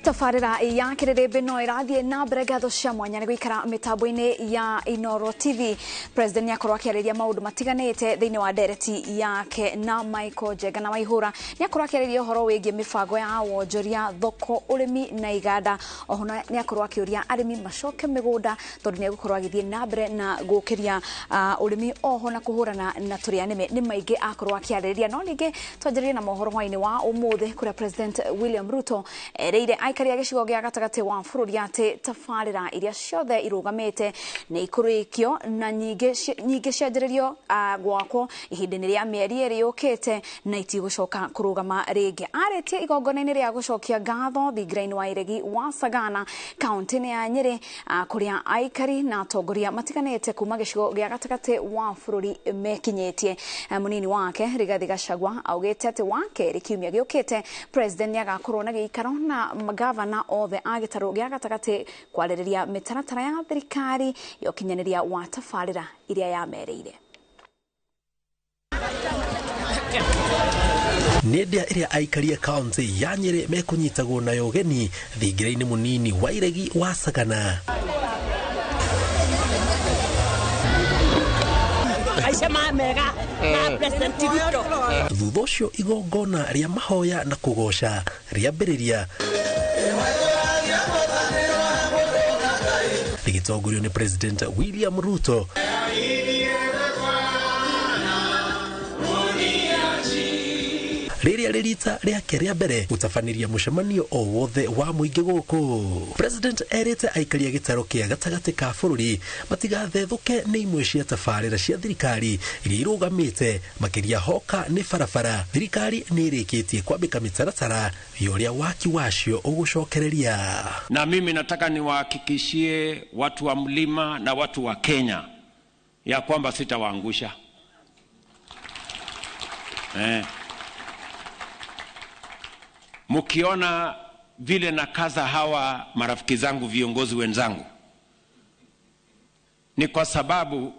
tafarira ya kirebe no irathie na mbere cia mwanya ni gwikara mitambo-ini ya Inooro TV. President yakorwo akiariria maundu matiganite thiini wa ndereti yake na Michael Jega na Waihura ni akorwo akiariria uhoro wigie mibango ya wonjoria, thoko, urimi na iganda. Oho ni akorwo akiuria arimi macoke migunda tondu ni gukorwo agithie na mbere na gukiria urimi oho na kuhurana na turia ni maingi akorwo akiariria. No ningi twanjiririe na mohoro hwaini wa umuthi kuria President William Ruto ereire aikari agicigo gia gatagati wa bururi ati tafarira iria ciothe irugamite ni ikurikio na nyingi cianjiririo gwako ihindini ria mieri iri yukite na itigucoka kurugama ringi. Aretie igongona-ini ria gucokia ngatho thingira-ini wa iregi wa Sagana kaunti-ini ya Nyeri kuria aikari na atongoria matiganite kuma gicigo gia gatagati wa bururi mekinyitie. Munini wake Rigathi Gachagua augite ati wake kiumia giukite president niagakorwo na giikaro na magavana othe a gitaro gia gatagati kwaririria mitaratara ya thirikari yo kinyaniria wa tafarira iria yamereire. Nĩndia iria aikari kaunti ya Nyeri mekunyitagwo na yogeni thingira-ini munini wa iregi wa Sagana. Thutha ũcio igongona ria mahoya na kugoca riambĩrĩria rigitongorio ni President William Ruto. Riria ririta riake ria mbere gũtabaniria mũcemanio o wothe wa mũingĩ gũkũ. President erite aikari a gĩtaro kĩa gatagati ka bũrũri matigathethũke nĩ imwe cia tafarĩra cia thirikari iria irugamĩte makĩria hoka nĩ barabara. Thirikari nĩ ĩrĩkĩtie kwambĩka mĩtaratara ya ũrĩa waki wacio ũgũcokereria. Na mimi nataka niwahakikishie watu wa mlima na watu wa Kenya ya kwamba sitawaangusha. Mukiona vile na kaza hawa marafiki zangu viongozi wenzangu ni kwa sababu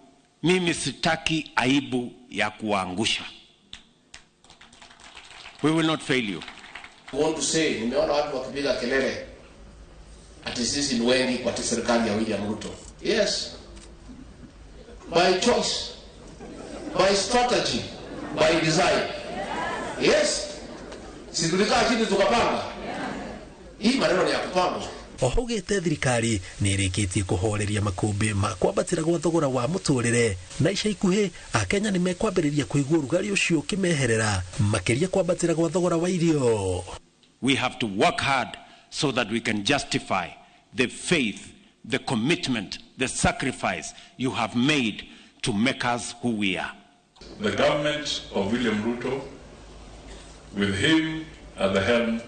mimi sitaki aibu ya kuangusha. We will not fail you. I want to say, nimeona watu wakipiga kelele ati sisi ni wengi kwa serikali ya William Ruto. Yes. By choice, by strategy, by design. Yes. Si tulikaa chini tukapanga. Hii maneno ni ya kupanga. Ohugite thirikari nĩ ĩrĩkĩtie kũhoreria makũmbĩ ma kwambatĩra gwa thogora wa mũtũrĩre na ica ikuhĩ Akenya nĩ mekwambĩrĩria kũigua ũrugarĩ ũcio ũkĩmeherera makĩria kwambatĩra gwa thogora wa irio. We have to work hard so that we can justify the faith, the commitment, the sacrifice you have made to make us who we are. The government of William Ruto, with him at the helm,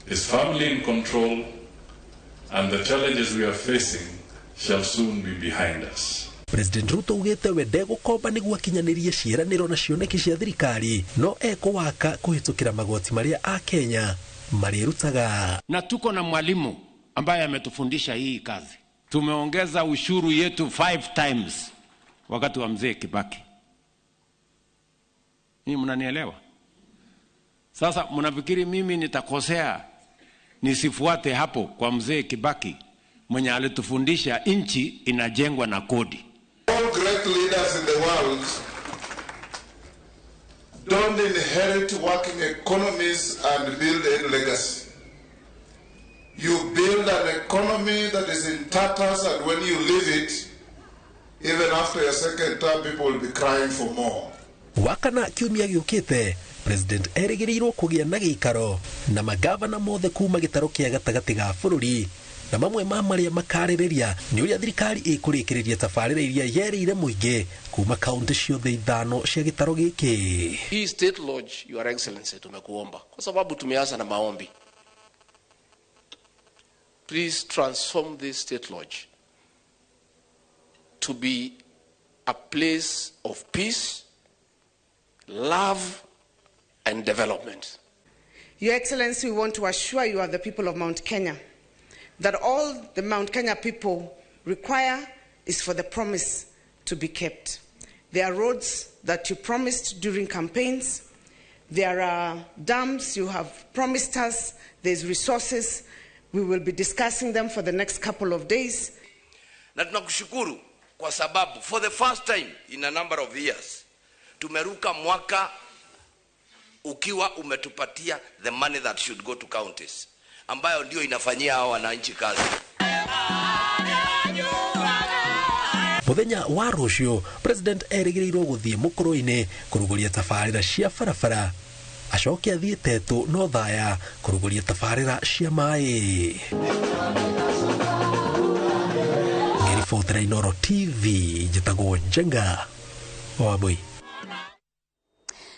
is firmly in control, and the challenges we are facing shall soon be behind us. President Ruto ugite we ndegũkomba nĩguo akinyanĩrie ciĩranĩro na cioneki cia thirikari no ekũwaka kũhĩtũkĩra magoti marĩa a Kenya marĩrutaga. Na tuko na mwalimu ambaye ametufundisha hii kazi. Tumeongeza ushuru yetu 5 times wakati wa mzee Kibaki. Ni mnanielewa? Sasa mnafikiri mimi nitakosea nisifuate hapo kwa mzee Kibaki mwenye alitufundisha nchi inajengwa na kodi? All great leaders in the world don't inherit working economies and build a legacy. You build an economy that is in tatters, and when you leave it, even after your second term, people will be crying for more. Wakana kiumia giukite President erĩgĩrĩirwo kũgĩa na gĩikaro na magavana mothe kuma gĩtaro kĩa gatagati ga bũrũri na mamwe ma marĩa makarĩrĩria nĩ ũrĩa thirikari ĩkũrĩkĩrĩria tafarĩra iria yerĩire mũingĩ kuma kaunti ciothe ithano cia gĩtaro gĩkĩ. Hii state lodge, Your Excellency, tumekuomba kwa sababu tumeanza na maombi. Please transform this state lodge to be a place of peace, love, and development. Your Excellency, we want to assure you, the people of Mount Kenya, that all the Mount Kenya people require is for the promise to be kept. There are roads that you promised during campaigns. There are dams you have promised us. There's resources. We will be discussing them for the next couple of days. Na tunakushukuru kwa sababu for the first time in a number of years tumeruka mwaka ukiwa umetupatia the money that should go to counties, ambayo ndio inafanyia hao wananchi kazi. Muthenya wa rucio president erigiriirwo guthie mukuru-ini kuruguria tafarira cia barabara, acoke athie tetu no thaya kuruguria tafarira cia mai. Ngiribotera Inooro TV, njitagwo Njenga Wambui.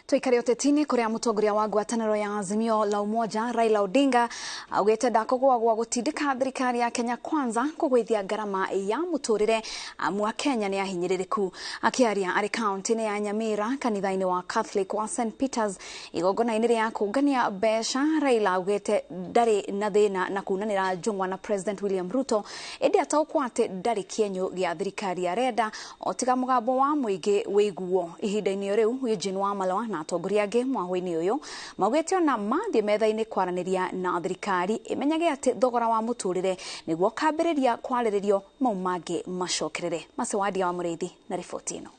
Tuikare utetini kuria mutongoria wa ngwataniro ya Azimio la Umoja Raila Odinga augete ndakogwa gwa gutindika thirikari ya Kenya Kwanza kugwithia garama ya muturire amwa Kenya ni ahinyiririku. Akiaria ari county ya Nyamira kanitha-ini wa Catholic wa St Peters igongona-ini ria kungania besha, Raila augete ndari na thina na kunanira njungwa na President William Ruto, indi ataukwate ndari kienyo gia thirikari ya renda otiga mugambo wa muingi wiguo. Ihinda-ini riu Eugene wa Malwa na atongoria angi mwahoi-ini uyu maugete ona mathie metha-ini kwaraniria na thirikari imenyage ati thogora wa muturire niguo kambiriria kwariririo maumangi macokerere. Masewadia wa Mureithi na riboti ino.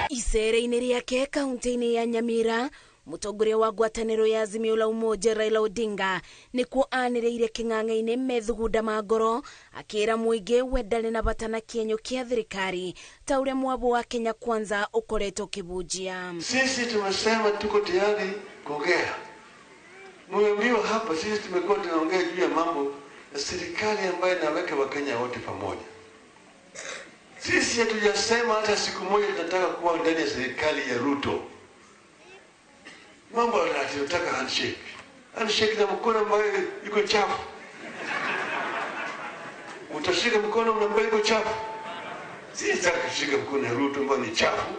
Icera-ini riake kaunti-ini ya Nyamira, mutongoria wa ngwataniro ya Azimio la Umoja Raila Odinga nikuo aniriire king'ang'a-ini methugunda ma ngoro, akira muingi wendane na batana kienyo kia thirikari ta uria mwabo wa Kenya Kwanza ukoretwo kibujia. Sisi tumesema tuko tayari kuongea. Mweambiwa hapa sisi tumekuwa tunaongea juu ya mambo ya serikali ambayo inaweka Wakenya wote pamoja. Sisi hatujasema hata siku moja tunataka kuwa ndani ya serikali ya Ruto. Mambo tunataka handshake. Handshake na mkono ambayo iko chafu. Utashika mkono ambayo iko chafu. Sitaki kushika mkono ya Ruto ambayo ni chafu.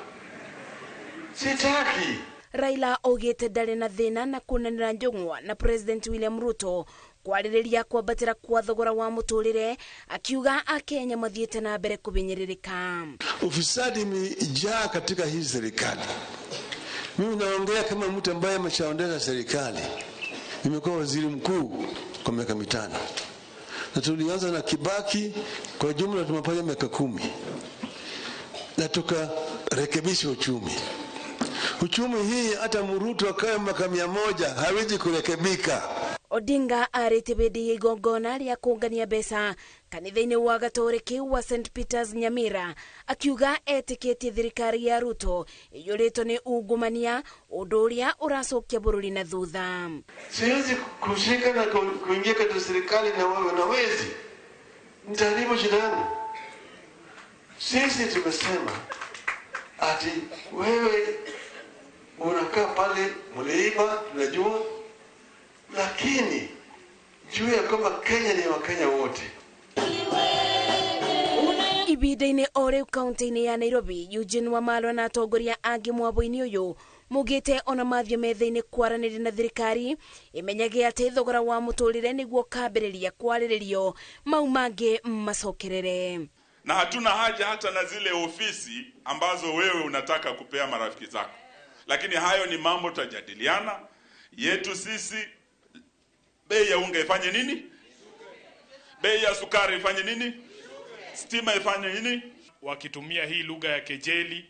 Sitaki. Raila ogete ndari na thina na kunanira njungwa na President William Ruto kwaririria kwambatira kwa thogora wa muturire, akiuga Akenya mathiete na mbere kubinyiririka. Ufisadi imejaa katika hii serikali. Mimi naongea kama mtu ambaye ameshaondesha serikali. Nimekuwa waziri mkuu kwa miaka 5. Na tulianza na Kibaki, kwa jumla tumepata miaka 10. Na tukarekebisha uchumi. Uchumi hii hata Ruto akae miaka 100 hawezi kurekebika. Odinga aritibidi igongona ria kungania besa kanitha-ini wa Gatoreki wa St Peters Nyamira, akiuga etiketie thirikari ya Ruto iyurito ni ungumania undu uria uracokia bururi na thutha. Siwezi kushika na kuingia katika serikali na wewe na wezi. Nitaharibu shida yangu. Sisi tumesema ati wewe unakaa pale mleiba, tunajua, lakini juu ya kwamba Kenya ni Wakenya wote. Ibida-ini ore kaunti-ini ya Nairobi, Eugene wa Malwa na atongoria angi mwabo-ini uyu mugite ona mathio metha-ini kwaraniri na thirikari imenyage ati thogora wa muturire niguo kambiriria kwariririo maumangi macokerere. Na hatuna haja hata na zile ofisi ambazo wewe unataka kupea marafiki zako, lakini hayo ni mambo tutajadiliana. Yetu sisi, bei ya unga ifanye nini? Bei ya sukari ifanye nini? Stima ifanye nini? Wakitumia hii lugha ya kejeli,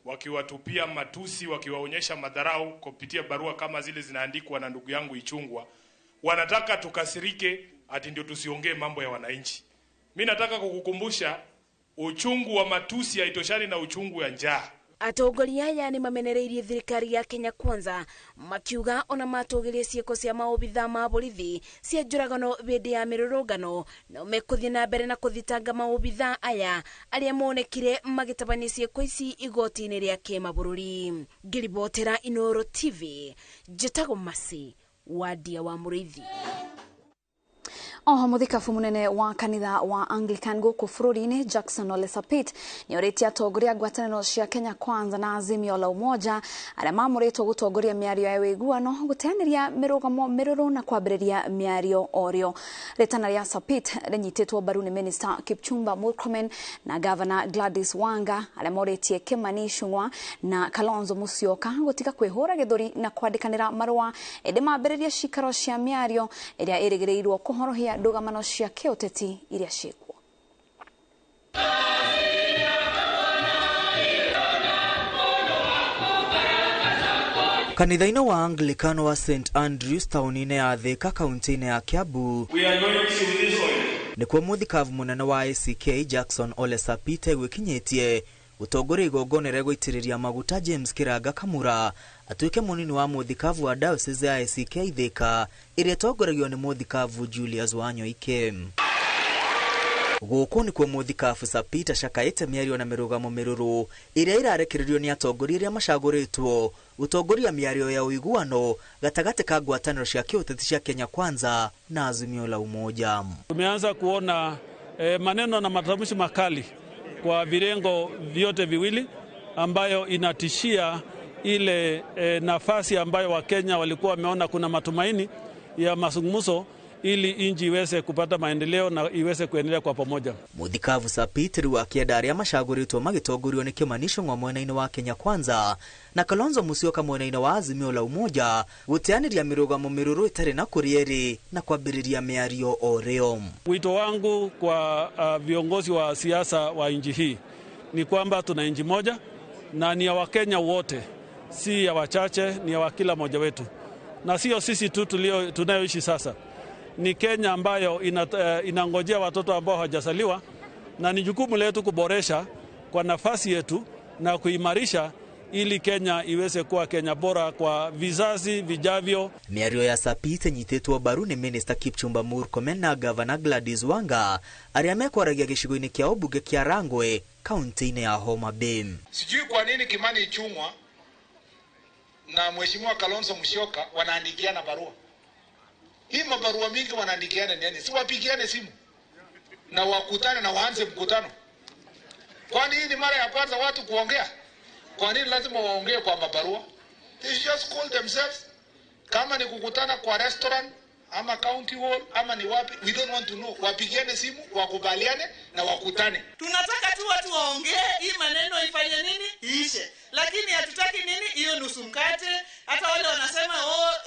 wakiwatupia matusi, wakiwaonyesha madharau kupitia barua kama zile zinaandikwa na ndugu yangu Ichungwa, wanataka tukasirike ati ndio tusiongee mambo ya wananchi. Mimi nataka kukukumbusha uchungu wa matusi haitoshani na uchungu ya njaa. Atongoria aya ni mamenereirie thirikari ya Kenya Kwanza makiuga ona matogerie cieko cia maobitha ma borithi cia njuragano bindi ya mirurungano na mekuthie na mbere na kuthitanga maobitha aya aria monekire magitabania cieko ici igoti-ini ria kimabururi. Ngiribotera Inooro TV, njitagwo Masi Wadia wa Mureithi. Oho muthikabu munene wa kanitha wa Anglican guku bururi-ini Jackson Ole Sapit ni oritie atongoria ngwataniro cia Kenya Kwanza na Azimio la Umoja aria mamuritwo gutongoria miario ya wiguano guteaniria mirugamo miruru na kwambiriria miario orio. Ritana ria Sapit rinyititwo mbaru ni Minister Kipchumba Murkomen na Governor Gladys Wanga aria moritie Kimani Ichung'wa na Kalonzo Musyoka gutiga kwihura githuri na kwandikanira marua indi mambiriria cikaro cia miario iria irigirirwo kuhorohia ndugamano cia kiuteti iria ciekwo. Kanitha-ini wa Anglican wa St Andrews tauni-ini ya Thika kaunti-ini ya Kiambu nikuo muthikabu munene wa ACK Jackson Ole Sapit gwikinyitie utongoria igongonere gwitiriria maguta James Kiraga Kamura atuike munini wa muthikabu wa diocese ya ACK Thika iria tongoragio ni muthikabu Julius Wanyoike. Guku nikuo muthikabu Sapit acakaite miario na mirugamo miruru iria irarekererio ni atongoria iria macaguritwo utongoria miario ya uiguano gatagati ka ngwataniro cia kiuteti cia Kenya Kwanza na Azimio la Umoja. Tumeanza kuona maneno na matamshi makali kwa virengo vyote viwili ambayo inatishia ile nafasi ambayo Wakenya walikuwa wameona kuna matumaini ya mazungumzo ili inji iweze kupata maendeleo na iweze kuendelea kwa pamoja. Muthikabu Sapit riu akienda aria macaguritwo magitongorio ni Kimani Ichung'wa mwena-ini wa Kenya Kwanza na Kalonzo Musyoka mwena-ini wa Azimio la Umoja gutianiria mirugamo miruru itari na kurieri na kwambiriria miario orio. Wito wangu kwa viongozi wa siasa wa inji hii ni kwamba tuna inji moja na ni ya Wakenya wote, si ya wachache, ni ya kila mmoja wetu. Na sio sisi tu tunayoishi sasa. Ni Kenya ambayo inangojea watoto ambao hawajazaliwa, na ni jukumu letu kuboresha kwa nafasi yetu na kuimarisha ili Kenya iweze kuwa Kenya bora kwa vizazi vijavyo. Miario ya Sapit nyititwo mbaru ni Minister Kipchumba Murkomen na Governor Gladys Wanga aria mekwaragia gicigo-ini kia obunge kia Rangwe kaunti-ini ya Homa Bay. Sijui kwa nini Kimani Ichung'wa na Mheshimiwa Kalonzo Musyoka wanaandikiana barua. Hii mabarua mingi wanaandikiana nini? Si wapigiane simu na wakutane na waanze mkutano. Kwani hii ni mara ya kwanza watu kuongea? Kwa nini lazima waongee kwa mabarua? They just call themselves. Kama ni kukutana kwa restaurant ama county hall ama ni wapi, we don't want to know. Wapigiane simu, wakubaliane na wakutane. Tunataka tu watu waongee, hii maneno ifanye nini? Iishe. Lakini hatutaki nini? Hiyo nusu mkate. Hata wale wanasema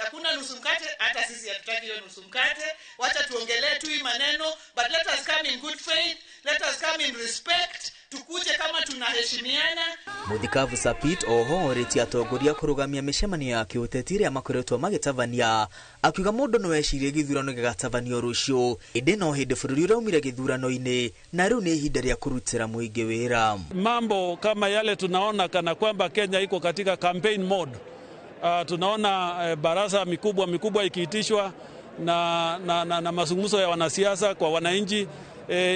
hakuna nusu mkate, hata sisi hatutaki hiyo nusu mkate. Wacha tuongelee tu hii maneno, but let us come in good faith, let us come in respect. Tukuje kama tunaheshimiana. Muthikabu Sapit oho oriti atongoria kurugamia mishemanio ya kiuteti iria makoretwo magitavania akiuga mundu no ecirie githurano gigatavanio rucio indi no hindi bururi uraumire githurano-ini na riu ni ihinda ria kurutira muingi wira. Mambo kama yale tunaona kana kwamba Kenya iko katika campaign mode. Tunaona baraza mikubwa ikiitishwa na mazungumzo ya wanasiasa kwa wananchi.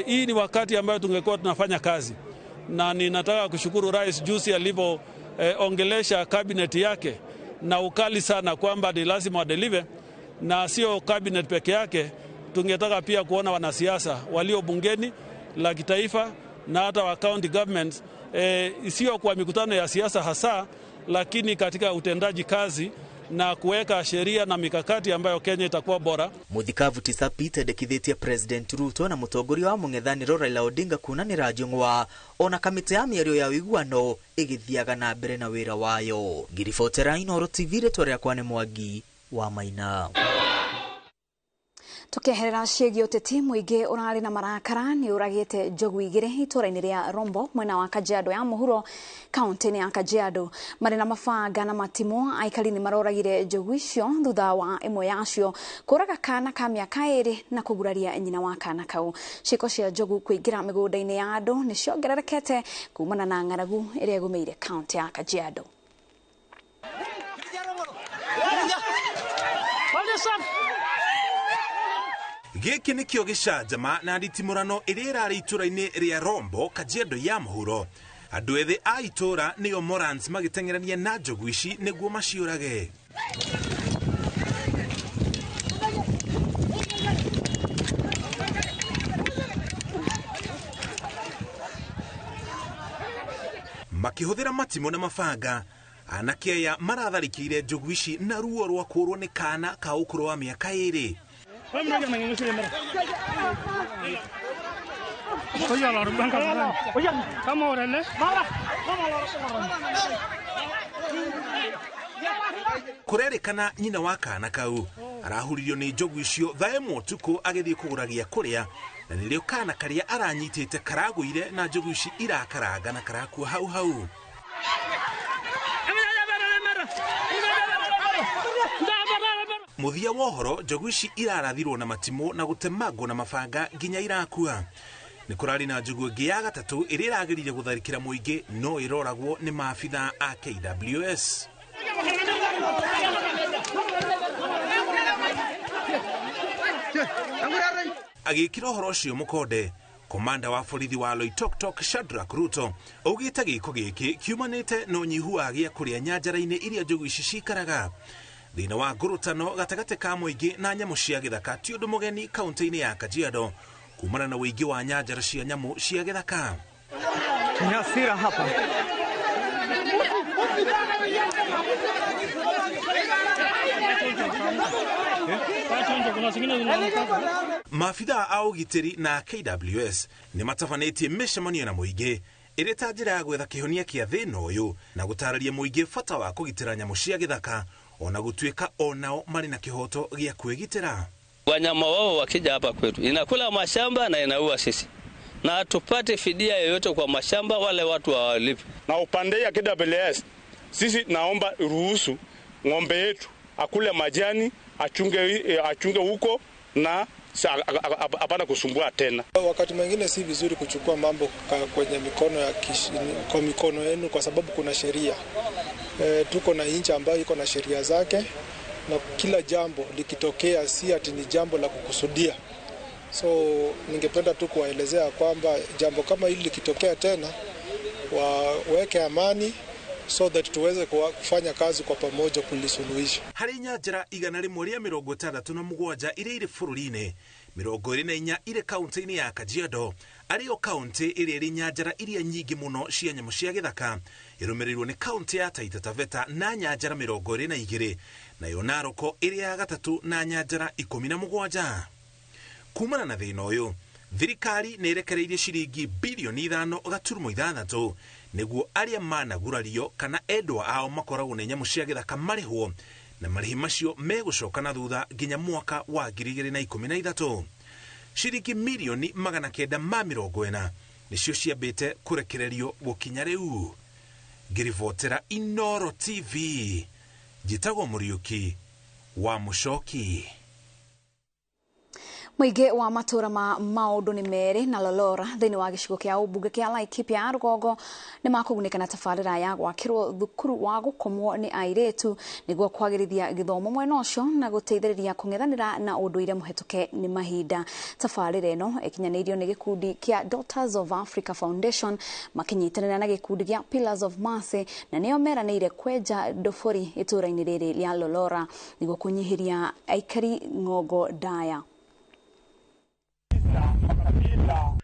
Hii ni wakati ambayo tungekuwa tunafanya kazi, na ninataka kushukuru Rais juzi alivyoongelesha cabinet yake na ukali sana kwamba ni lazima wadeliver, na sio cabinet peke yake. Tungetaka pia kuona wanasiasa walio bungeni la kitaifa na hata wa county governments sio kwa mikutano ya siasa hasa, lakini katika utendaji kazi na kuweka sheria na mikakati ambayo Kenya itakuwa bora. Muthikabu Sapit ndekithitie President Ruto na mutongoria wa mung'ethaniro Raila Odinga kunanira njung'wa ona kamiti ya miario ya wiguano igithiaga na mbere na wira wayo. Ngiribotera Inooro TV ritwa riakwa ni Mwangi wa Maina. Tukiherera ciĩgiĩ ũteti mũingĩ ũrarĩ na marakara nĩ ũragĩte njogu igĩrĩ itũra-inĩ rĩa Rombo mwena wa Kajiado ya mũhuro kaunti-inĩ ya Kajiado. Marĩ na mabanga na matimũ aikari nĩ maroragire njogu icio thutha wa ĩmwe yacio kũraga kana ka mĩaka 2 na kũguraria nyina wa kana kau. Ciĩko cia njogu kũingĩra mĩgũnda-inĩ ya andũ nĩ ciongererekete kumana na ng'aragu ĩrĩa ĩgũmĩire kaunti ya Kajiado. Giki ni kio gicajama na nditimurano iria irari itura-ini ria Rombo Kajiado ya muhuro. Andu ethi a itura nio morans magitengerania na njogu ici niguo maciurage. makihũthĩra matimũ na mabanga. Anake aya maratharĩkĩire njogu ici na ruo rwa kũrwo nĩ kana ka ũkũrũ wa mĩaka 2. Kũrerĩkana nyina wa kana kau arahuririo nĩ njogu icio thaa 1 ũtukũ agĩthiĩ kũgũra gĩa kũrĩa, na nĩrĩo kana karĩa aranyitĩte karagũire na njogu ici irakaranga na karakua hau. Muthia wohoro njogu ici irarathirwo na matimũ na gũtemangwo na mabanga nginya irakua. Nĩ kũrarĩ na njogu ĩngĩ ya gatatũ ĩrĩa ĩragerire gũtharĩkĩra mũingĩ no ĩroragwo nĩ maabitha a KWS. Agĩkĩra ũhoro ũcio mũkonde, komanda wa borithi wa Loitoktok Shadrack Ruto augĩte gĩko gĩkĩ kiumanĩte na ũnyihu wa gĩa kũrĩa nyanjara-inĩ iria njogu ici cikaraga. Thĩna wa ngũrũtano gatagatĩ ka mũingĩ na nyamũ cia gĩthaka ti ũndũ mũgeni kaunti-inĩ ya Kajiado kumana na ũingĩ wa nyanjara cia nyamũ cia gĩthaka. Hasira hapa. Maabitha a ũgitĩri na KWS nĩ matabanĩtie mĩcemanio na mũingĩ ĩrĩ ta njĩra ya gwetha kĩhonia kĩa thĩna ũyũ na gũtarĩria mũingĩ bata wa kũgitĩra nyamũ cia gĩthaka ona gũtuĩka onao marĩ na kĩhoto gĩa kwĩgitĩra. Wanyama wao wakija hapa kwetu inakula mashamba na inaua sisi, na tupate fidia yoyote kwa mashamba wale watu hawalipi. Na upande ya KWS sisi naomba ruhusu ng'ombe yetu akule majani, achunge huko na hapana kusumbua tena. Wakati mwingine si vizuri kuchukua mambo kwenye mikono yenu kwa sababu kuna sheria. Tuko na nchi ambayo iko na sheria zake na kila jambo likitokea si ati ni jambo la kukusudia. So ningependa tu kuwaelezea kwamba jambo kama hili likitokea tena waweke amani so that tuweze kufanya kazi kwa pamoja kulisuluhisha. Harĩ nyanjara 167 iria irĩ bũrũri-inĩ, 24 irĩ kaunti-inĩ ya Kajiado, arĩyo kaunti ĩrĩa ĩrĩ nyanjara iria nyingĩ mũno cia nyamũ cia gĩthaka ĩrũmĩrĩirwo nĩ kaunti ya Taita Taveta na nyanjara 22, nayo Naroko ĩrĩ ya gatatũ na nyanjara 17. Kumana na thĩna ũyũ, thirikari nĩ ĩrekereirie ciringi bilioni 5.6 nĩguo arĩa managurario kana endwa ao makoragwo nĩ nyamũ cia gĩthaka marĩhwo, na marĩhi macio megũcoka na thutha nginya mwaka wa 2013. Ciringi milioni 940 nĩcio ciambĩte kũrekererio gũkinya rĩu. Ngĩribotera Inooro TV, njĩtagwo Mũriũki wa Mũcoki. Mũingĩ wa matũra ma maũndũ nĩ merĩ na Lolora thĩinĩ wa gĩcigo kĩa ũmbunge kĩa Laikipia ya Rũgongo nĩ makũgunĩka na tabarĩra ya gwakĩrwo thukuru wa gũkomwo nĩ airĩtu nĩguo kwagĩrithia gĩthomo mwena ũcio na gũteithĩrĩria kũng'ethanĩra na ũndũire mũhetũke nĩ mahinda. Tabarĩra ĩno ĩkinyanĩirio nĩ gĩkundi kĩa Daughters of Africa Foundation makĩnyitanĩra na gĩkundi kĩa Pillars of Mercy, na nĩo meranĩire kwenja ndobori itũra-inĩ rĩrĩ rĩa Lolora nĩguo kũnyihĩria aikari ng'ongo ndaya.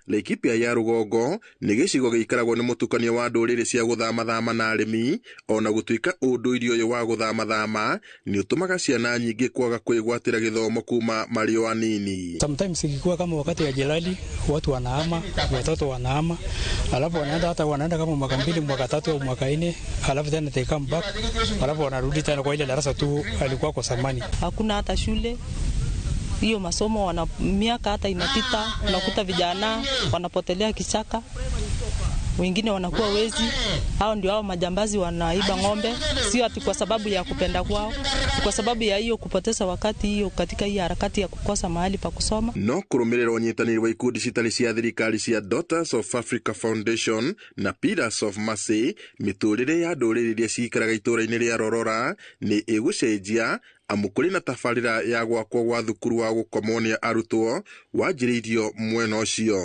Laikipia ya Rũgongo nĩ gĩcigo gĩikaragwo nĩ mũtukanio wa ndũrĩrĩ cia gũthama-thama na arĩmi, ona gũtuĩka ũndũire ũyũ wa gũthama-thama nĩ ũtũmaga ciana nyingĩ kwaga kwĩgwatĩra gĩthomo kuma marĩ o anini. Sometimes ikikuwa kama wakati wa Jelali watu wanahama, watoto wanahama, alafu wanaenda hata wanaenda kama mwaka 2 mwaka 3 au mwaka 4, alafu tena they come back, alafu wanarudi tena kwa ile darasa tu alikuwa kwa zamani. Hakuna hata shule. Hiyo masomo miaka hata inapita, unakuta vijana wanapotelea kichaka, wengine wanakuwa wezi. Hao ndio hao majambazi wanaiba ng'ombe, sio ati kwa sababu ya kupenda kwao, kwa sababu ya hiyo kupoteza wakati hiyo katika hii harakati ya kukosa mahali pa kusoma. No kũrũmĩrĩra ũnyitanĩri wa ikundi citarĩ cia thirikari cia Daughters of Africa Foundation na Pillars of Mercy, mĩtũrĩre ya ndũrĩrĩ iria ciikaraga itũra-inĩ rĩa Lolora nĩ ĩgũcenjia amukuri na tafarira ya gwakwo gwa thukuru wa gukomonia arutwo wanjiriirio mwena ucio.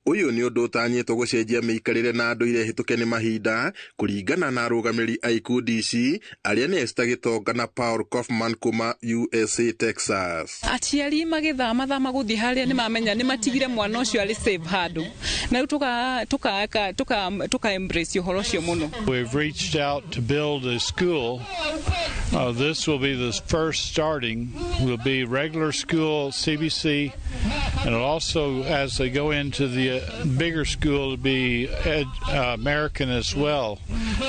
Uyu ni undu utanyitwo gucenjia miikarire na nduire hituke ni mahinda kuringana na arugamiri a ikundi ici aria ni Esther Gitonga na Paul Kaufman kuma USA Texas. Aciari magithama guthi haria ni mamenya ni matigire mwana ucio ari safe handu na tuka embrace uhoro ucio muno. We've reached out to build a school. This will be the first starting. Will be regular school CBC, and also as they go into the bigger school to be American as well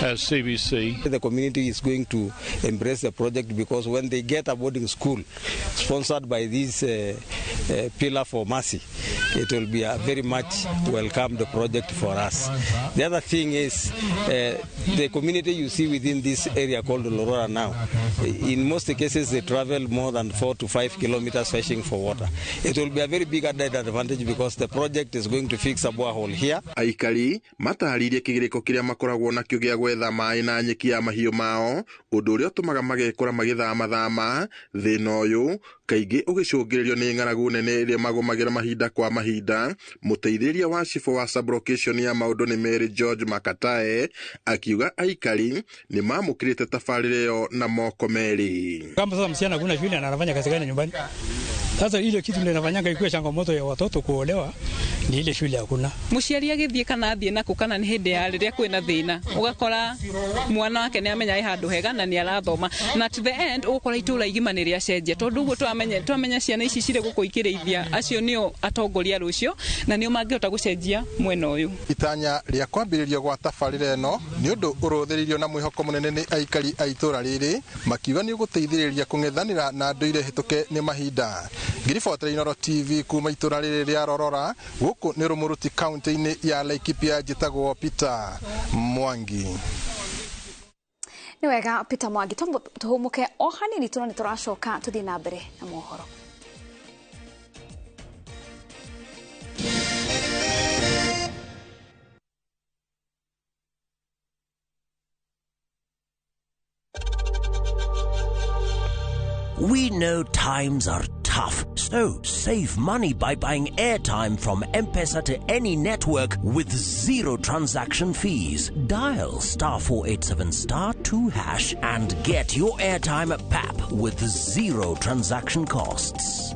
as CBC. The community is going to embrace the project because when they get a boarding school sponsored by this Pillar for Mercy, it will be a very much welcomed project for us. The other thing is the community you see within this area called Lorora now, in most cases they travel more than 4 to 5 kilometers fishing for water. It will be a very big added advantage because the project is going to fix a borehole here. Aikari mataririe kigiriko kiria makoragwo nakio gia gwetha mai na nyeki ya mahiu mao, undu uria utumaga magekora magithama thina uyu kaingi ugicungiririo ni ng'aragu nene iria magomagira mahinda kwa mahinda. Muteithĩrĩria wa cifo wa sublocation ya maundu ni Mary George Makatae akiuga aikari ni mamukirite tafarire yo na moko meri. Kama sasa msichana kuna shule anafanya kazi gani nyumbani? Sasa ile kitu ndio inafanyanga ikuwe changamoto ya watoto kuolewa ni ile shule hakuna. Muciari agithie kana athie nako kana ni hindi ya riria kwina thina ugakora mwana wake ni amenya ai handu hega na ni arathoma na to the end ukora itura igima ni ria cenje tondu uguo twamenya ciana ici cire gukuikirithia acio nio atongoria rucio na nio mangihota gucenjia mwena uyu. Itanya ria kwambiririo gwa tafarire no ni undu uruthiririo na mwihoko munene ni aikari a itura riri makiuga ni guteithiriria kung'ethanira na nduire hituke ni mahinda. Ngiribotera Inooro TV kuma itura riri ria Rorora guku ni Rumuruti county-ini ya Laikipia njitagwo Peter Mwangi. Ni wega Peter Mwangi tuhumuke o hanini turone turacoka tuthie na mbere na mohoro. We know times are tough, so save money by buying airtime from M-Pesa to any network with zero transaction fees. Dial *487*2# and get your airtime PAP with zero transaction costs.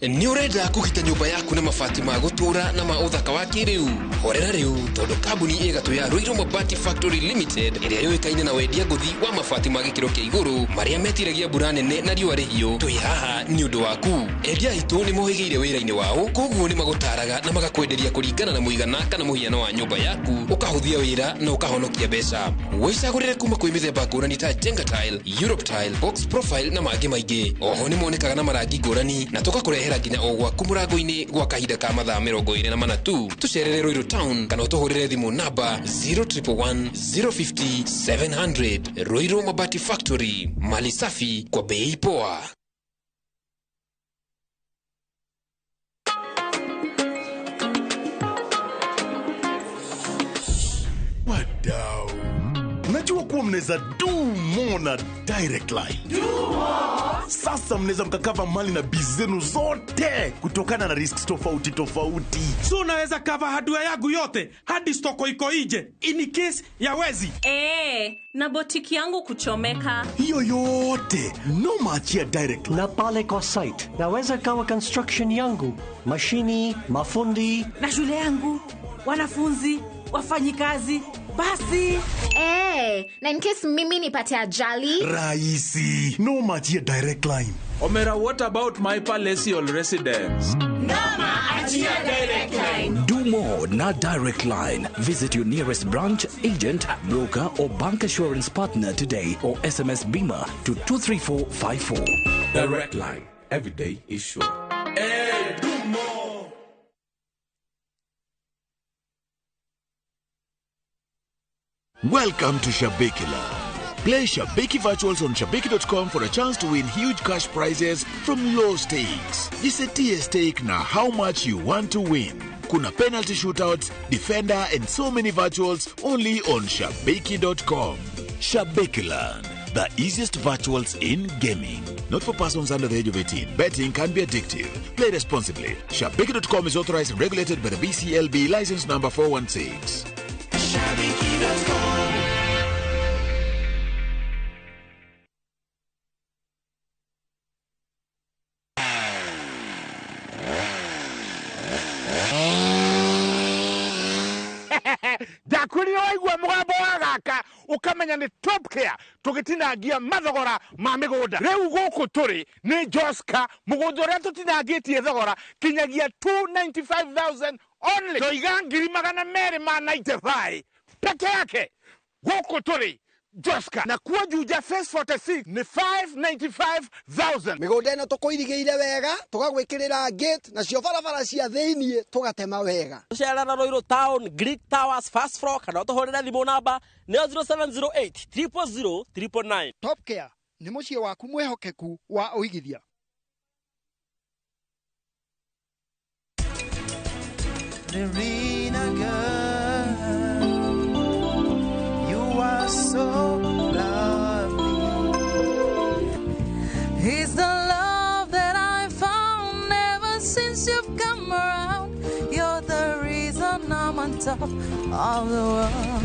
Ni urenda kugita nyumba yaku na mabati ma gutura na ma uthaka wa kiriu horera riu tondu kambuni igatu ya Ruto Mabati Factory Limited iria yoikaine na wendia nguthi wa mabati ma gikiro kia iguru maria metiragia mbura nene na riua rihiu twi haha ni undu waku. Endia itu ni mohigeire wira-ini wao koguo ni magutaraga na magakwenderia kuringana na muigana kana muhiano wa nyumba yaku ukahuthia wira na ukahonokia mbeca. Wicagurire kuma kwi mithemba ngurani ta Jenga Tile, Europe Tile, Box Profile na mangi maingi. Oho ni monekaga na marangi ngurani na tugakurehera nginya ogwa kumurango-ini gwa kahinda ka mathaa 24 tu. Tucerere Ruiru Town kana utuhurire thimu namba 0111 050 700. Ruiru Mabati Factory, mali safi kwa bei poa. Wadau, najua kuwa mnaweza do more na direct line. Sasa mnaweza mkakava mali na bizenu zote kutokana na risks tofauti. So unaweza cover hardware yangu yote hadi stoko iko nje in case ya wezi. Na botiki yangu kuchomeka. Hiyo yote no maachia direct line. Na pale kwa site naweza kawa construction yangu, mashini, mafundi na shule yangu, wanafunzi, wafanyikazi. Basi na in case mimi nipate ajali rahisi, no maachia direct line. Omera, what about my palatial residence? Noma achia direct line. Do more na direct line. Visit your nearest branch, agent, broker or bank assurance partner today or SMS Bima to 23454. Direct line. Every day is sure. Do more. Welcome to Shabikila. Play Shabiki Virtuals on Shabiki.com for a chance to win huge cash prizes from low stakes. Jisetie stake na how much you want to win. kuna penalty shootouts, defender and so many virtuals only on shabiki.com. Shabikiland, the easiest virtuals in gaming. Not for persons under the age of 18. Betting can be addictive. Play responsibly. Shabiki.com is authorized and regulated by the BCLB license number 416. Shabiki.com. Dakuri oigwa mugambo wa gaka ukamenya ni top care tugitinangia mathogora ma migunda riu guku turi ni Joska mugunda uria tutinangitie thogora kinyagia 295,000 only toiga ngiri magana meri ma 95 peke yake guku turi Joska na kuwa juja phase 46 ni 595,000 migunda ino tukuirigeire wega tugagwikirira gate na cio barabara cia thiini tugatema wega tucerana na Ruto Town Greek Towers first floor kana tuhorera thimo namba ni 0708 000 999. Top Care ni mucie waku mwehokeku wa uigithia. Verena girl, you are so lovely. It's the love that I found ever since you've come around. You're the reason I'm on top of the world.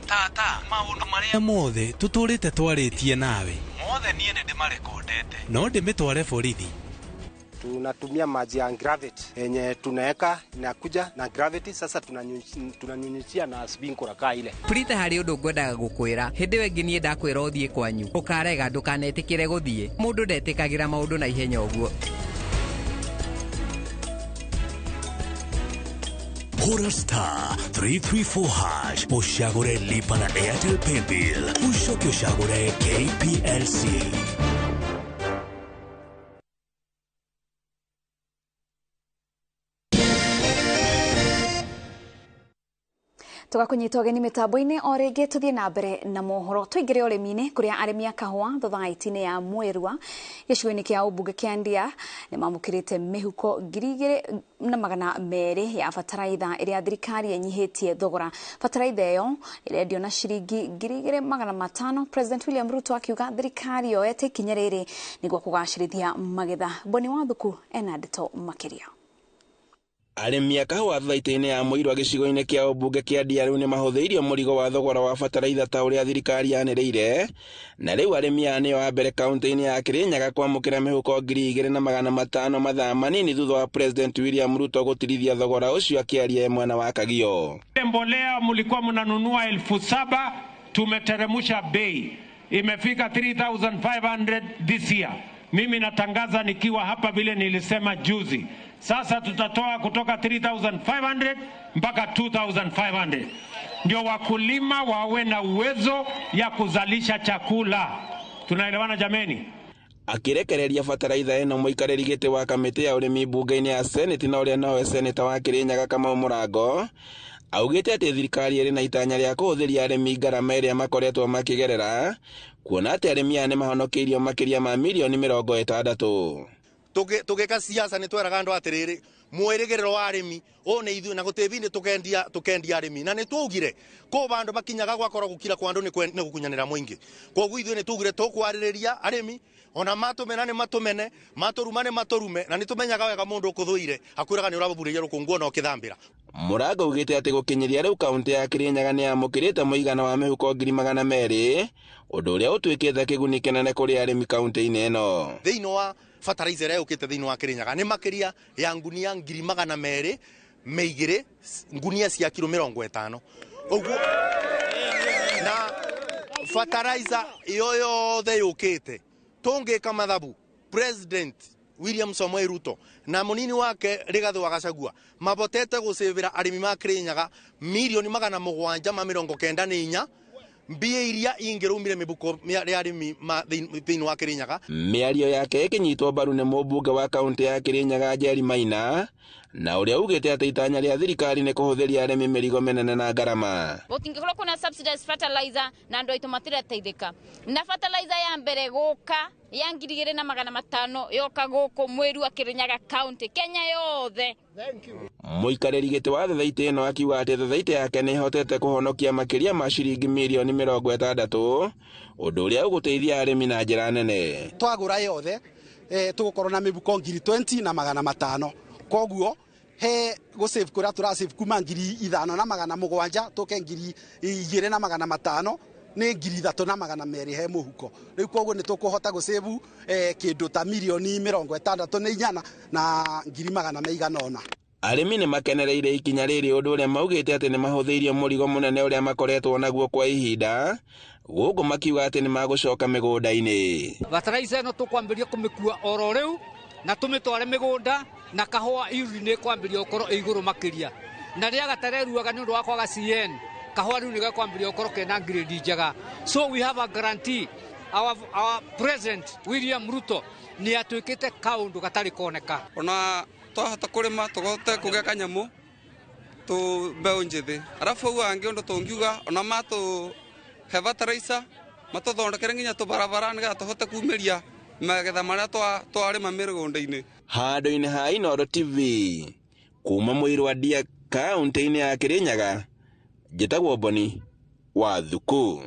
Tata, maundu maria mothe tuturite twaritie nawe mothe nie ndi marekondete no ndimitware borithi. Tunatumia maji ya gravity yenye tunaweka inakuja na gravity, sasa tunanyunyizia na sprinkler ka ile. Prite hari undu ngwendaga gukwira hindi wengi nie ndakwira uthie kwanyu ukarega ndukanetikire guthie mundu ndetikagira maundu na ihenya uguo. Hora star 334 hash ushagure lipa na Airtel Paybill ushoke ushagure KPLC. Tugakunyita ugeni mitambo-ini o ringi tuthie na mbere na mohoro tuingire urimi-ini kuria arimi a kahua thothaiti-ini ya Mwirwa gicigo-ini kia ubunge kia Ndia ni mamukirite mihuko 2,200 ya fataraitha iria thirikari enyihitie thogora. Fataraitha iyo irendio na ciringi 2,500. President William Ruto akiuga thirikari yoete ikinya riri niguo kugacirithia magetha. Boni Wathuku ena ndeto makiria. Arimi a kahua thothaiti-ini ya Mwirwa gicigo-ini kia ubunge kia Ndia riu ni mahuthiirio murigo wa thogora wa fataraitha ta uria thirikari yaniriire na riu arimi a ni wa mbere kaunti-ini ya Kirinyaga kwamukira mihuko 2,500 mathaa manini thutha wa President William Ruto gutirithia thogora ucio akiaria mwena wa Kagio. Mbolea mulikuwa mnanunua 7,000 tumeteremusha bei imefika 3,500 this year. Mimi natangaza nikiwa hapa vile nilisema juzi. Sasa tutatoa kutoka 3,500 mpaka 2,500. Ndio wakulima wawe na uwezo ya kuzalisha chakula. Tunaelewana jameni? Akirekereria fataraitha eno muikariri giti wa kamiti ya urimi bunge-ini ya Senate na uria nowe seneta wa Kirinyaga Kamau Murango augite ati thirikari iri na itanya ria kuhuthiria arimi ngarama iria makoretwo makigerera kuona ati arimi ane mahonokeirio makiria ma milioni 60. Tugeka siasa ni tweraga andu atiriri mwirigiriro wa arimi one ithu na gutebinde tukendia arimi na ni tugire ko bandu makinyaga gwakora gukira kwa andu ni gukunyanira mwingi koguo ithu ni tugire tukwariria arimi ona matumena ni matumene maturumane maturume na ni tumenyaga wega mundu ukuthuire akwiraga ni urabuburia rukungu na ukithambira. Murango ugite ati gukinyiria riu kaunti ya Kirinyaga ni amukirite muigana wa mihuko 200,000 undu uria utwikite kiguni kinene kuri arimi kaunti-ini eno. Thiini wa fertilizer ria ukite thiini wa Kirinyaga ni makiria ya ngunia 200,000 meigire ngunia cia kilo 50. Uguo na fertilizer iyo yothe yukite tungika mathabu President William Samoei Ruto na munini wake Rigathi wa Gachagua mabotete gusevera arimi ma Kirinyaga milioni 794 mbia iria ingirumire mibuko ya arimi thiini wa Kirinyaga. Mĩario yake ĩkĩnyitwo mbaru nĩ mũmbunge wa kaunti ya Kirinyaga Njeri Maina, na ũrĩa ugĩte atĩ itanya rĩa thirikari nĩ kũhũthĩria arĩmi mĩrigo mĩnene na ngarama. Gũtingĩkorwo kuna subsidized fertilizer na andũ aitũ matireteithĩka. Na fertilizer ya mbere gũka ya 2,500 yoka gũkũ mweri wa Kirinyaga County Kenya yothe. Mũikarĩri gĩtĩ wa thothaitĩ ĩno akiuga atĩ thothaitĩ yake nĩ ĩhotete kũhonokia makĩria ma ciringi mirioni 60, ũndũ ũrĩa ũgũteithia arĩmi na njĩra nene. Twagũra yothe tũgũkorwo na mĩbuko 20,500. Koguo he gũsave kũrĩa tũrasave kuma 5,700 tũke 2,500 nĩ 3,200 he mũhuko. Rĩu koguo nĩ tũkũhota gũsave kĩndũ ta mirioni 64 na 100,000. Arĩmi nĩ makenereire ikinya rĩrĩ, ũndũ ũrĩa maugĩte atĩ nĩ mahũthĩirie mũrigo mũnene ũrĩa makoretwo naguo kwa ihinda, gũkũ makiuga atĩ nĩ magũcoka mĩgũnda-inĩ. Fertilizer ĩno tũkwambĩrĩria kũmĩkua oro rĩu na tũmĩtware mĩgũnda, na kahũa iri nĩ kwambĩrĩria gũkorwo igũrũ makĩria. Na rĩrĩa gatareruaga nĩ ũndũ wa kwaga CN, kahũa rĩu nĩ gakwambĩrĩria gũkorwo kena grade njega. So we have a guarantee. Our president William Ruto nĩ atuĩkĩte kaũndũ gatarĩ koneka. Ona twahota kũrĩma tũgote kũgĩa kanyamũ tũ mbeũ njĩthĩ. Arabu ũguo angĩ ũndũ tũngiuga ona matũ he fertilizer matũthondekere nginya tũbarabara nĩgetha tũhote kumĩria magetha marĩa twarĩma mĩgũnda-inĩ. Handũ-inĩ ha Inooro TV kuma mũirũ wa Ndia kaunti-inĩ ya Kirinyaga, njĩtagwo Boni wa Thuku.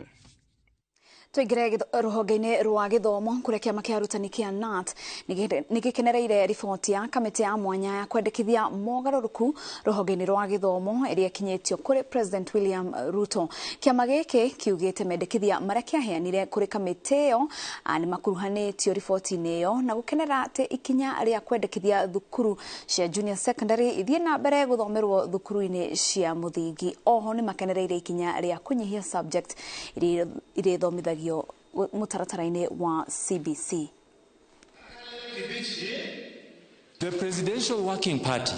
Tuingire ruhonge-inĩ rwa gĩthomo kũrĩa kĩama kĩa arutani kĩa KNUT nĩ gĩkenereire riboti ya kamĩtĩ ya mwanya ya kwendekithia mogarũrũku ruhonge-inĩ rwa gĩthomo ĩrĩa ĩkinyĩtio kũrĩ President William Ruto. Kĩama gĩkĩ kiugĩte mendekithia marĩa kĩaheanire kũrĩ kamĩtĩ ĩyo nĩ makuruhanĩtio riboti-inĩ ĩyo na gũkenera atĩ ikinya rĩa kwendekithia thukuru cia junior secondary ithiĩ na mbere gũthomerwo thukuru-inĩ cia mũthingi. Oho nĩ makenereire ikinya rĩa kũnyihia subject iria thomithagio mutaratara-inĩ wa CBC. The Presidential Working Party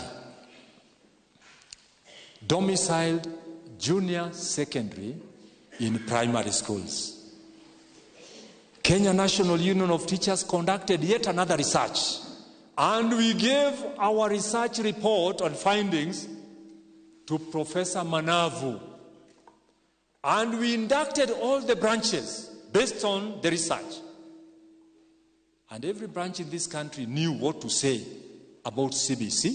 domiciled junior secondary in primary schools. Kenya National Union of Teachers conducted yet another research, and we gave our research report and findings to Professor Manavu, and we inducted all the branches based on the research. And every branch in this country knew what to say about CBC,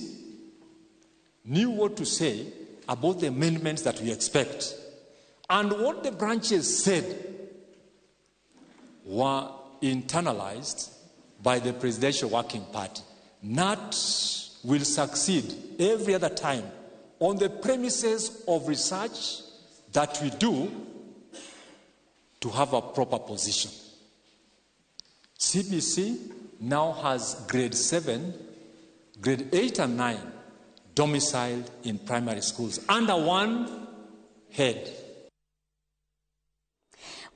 knew what to say about the amendments that we expect. And what the branches said were internalized by the Presidential Working Party. NAT will succeed every other time on the premises of research that we do to have a proper position. CBC now has grade 7, grade 8 and 9 domiciled in primary schools under one head.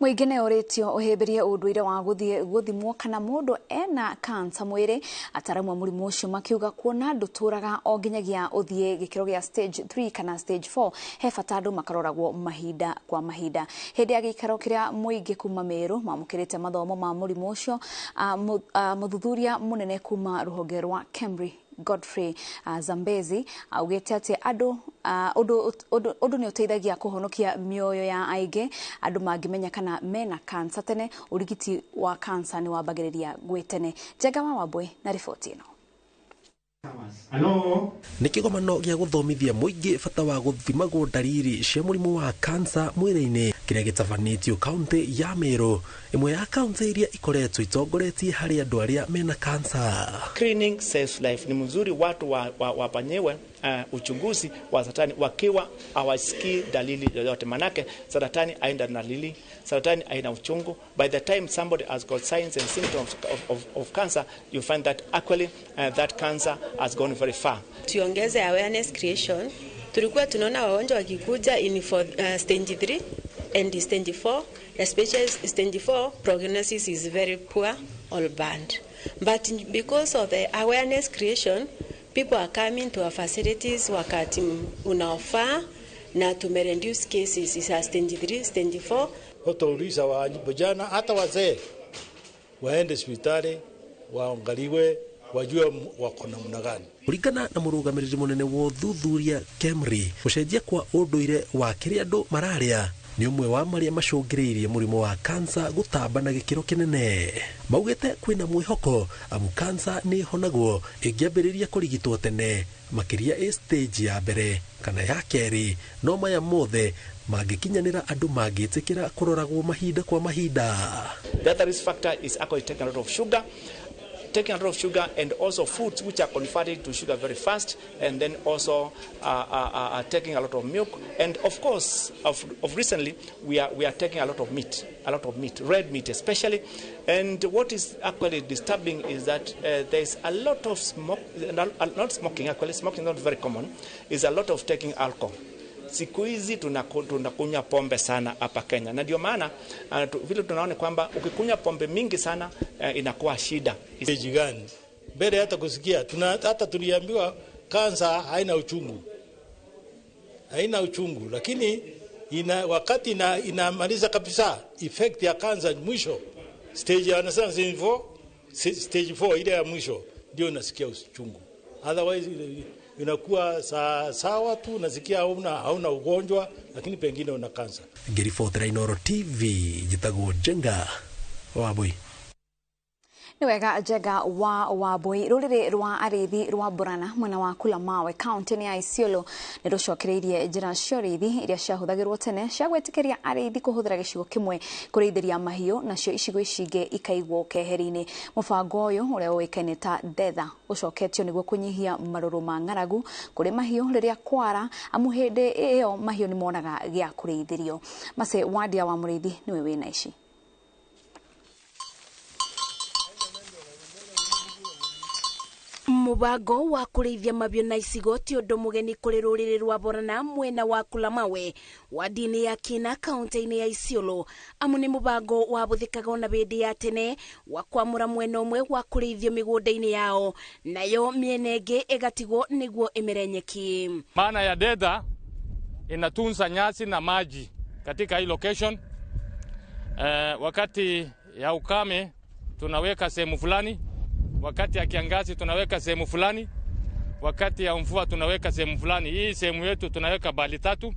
Mũingĩ nĩ ũrĩtio ũhĩmbĩrie ũndũire wa gũthimwo kana mũndũ ena cancer mwĩrĩ. Ataramu a mũrimũ ũcio makiuga kuona ndũtũraga o nginyagia ũthiĩ gĩkĩro gĩa stage 3 kana stage 4, he bata andũ makaroragwo mahinda kwa mahinda. Hĩndĩ ya gĩikaro kĩrĩa mũingĩ kuma Meru mamũkĩrĩte mathomo ma mũrimũ ũcio, mũthuthuria mũnene kuma rũhonge rwa Kemri Godfrey Zambezi augĩte atĩ ũndũ nĩ ũteithagia kũhonokia mĩoyo ya aingĩ. Andũ mangĩmenya kana mena cancer tene, ũrigiti wa cancer nĩ wambagĩrĩria gwĩtene. Njenga wa Wambui na riboti ĩno. Nĩ kĩgomano gĩa gũthomithia mũingĩ bata wa gũthimagwo ndariri cia mũrimũ wa cancer mwĩrĩ-inĩ kĩrĩa gĩtabanĩtio kaunti ya Meru, ĩmwe ya kaunti iria ikoretwo itongoretie harĩ andũ arĩa mena cancer. Screening saves life. Ni mzuri watu wapanyewe uchunguzi wa saratani wakiwa hawasikii dalili yoyote, manake saratani haina dalili, saratani haina uchungu. By the time somebody has got signs and symptoms of cancer, you find that actually that cancer has gone very far. Tuongeze awareness creation. Tulikuwa tunaona wagonjwa wakikuja in for stage 3 and stage 4, especially stage 4 prognosis is very poor or bad. But because of the awareness creation, people are coming to our facilities wakati unaofaa, na tumereduce cases za stage 3, stage 4. Utauliza wa vijana hata wazee waende hospitali waangaliwe wajue wako namna gani. Kuringana na murugamiriri munene wa uthuthuria KEMRI, gucenjia kwa unduire wa kiria andu mararia ni umwe wa maria macungiriirie murimo wa kansa gutamba na gikiro kinene. Maugite kwina mwihoko amu kansa ni honagwo ingiambiriria kurigitwo tene makiria stage ya mbere kana ya keri, no maya mothe magikinyanira andu magitikira kuroragwo mahinda kwa mahinda. The other risk factor is actually taking a lot of sugar. Taking a lot of sugar and also foods which are converted to sugar very fast, and then also taking a lot of milk, and of course of recently we are taking a lot of meat, red meat especially. And what is actually disturbing is that there is a lot of not smoking, actually smoking is not very common, is a lot of taking alcohol. Siku hizi tunakunywa pombe sana hapa Kenya, na ndio maana vile tunaona kwamba ukikunywa pombe mingi sana inakuwa shida. Stage gani? Mbele hata kusikia hata tuliambiwa kansa haina uchungu, lakini wakati inamaliza kabisa effect ya kansa mwisho stage ya nasema stage 4 ile ya mwisho ndio unasikia uchungu. Otherwise inakuwa sawa tu, nasikia hauna ugonjwa, lakini pengine una kansa. Ngiribotera Inooro TV, jitagwo Jenga Wabui. Niwega Jega wa Wabui, ruriri rwa arithi rwa Burana mwena wa Kulamawe county ya Isiolo ni rucokereirie njira cio arithi iria ciahuthagirwo tene cia gwetikiria arithi kuhuthira gicigo kimwe kureithiria mahiu nacio icigo icinge ikaigwo keheri-ini. Mubango uyu uria uikaine ta Detha ucoketio niguo kunyihia maruru ma ng'aragu kuri mahiu riria kwara amu hindi iyo mahiu ni monaga gia kureithirio. Mase Wadia wa Murithi niwe wina ici. Mubango wa kureithia mabio na icigo ti undu mugeni kuri ruriri rwa Borana mwena wa Kulamawe wa dini ya Kina kaunti-ini ya Isiolo, amu ni mubango wa buthikaga na bindi ya tene wa kwamura mwena umwe wa kureithio migunda-ini yao, nayo miena ingi igatigwo niguo imerenyeki. Maana ya Detha inatunza nyasi na maji katika hii location. Wakati ya ukame tunaweka sehemu fulani, wakati ya kiangazi tunaweka sehemu fulani, wakati ya mvua tunaweka sehemu fulani. Hii sehemu yetu tunaweka bali 3.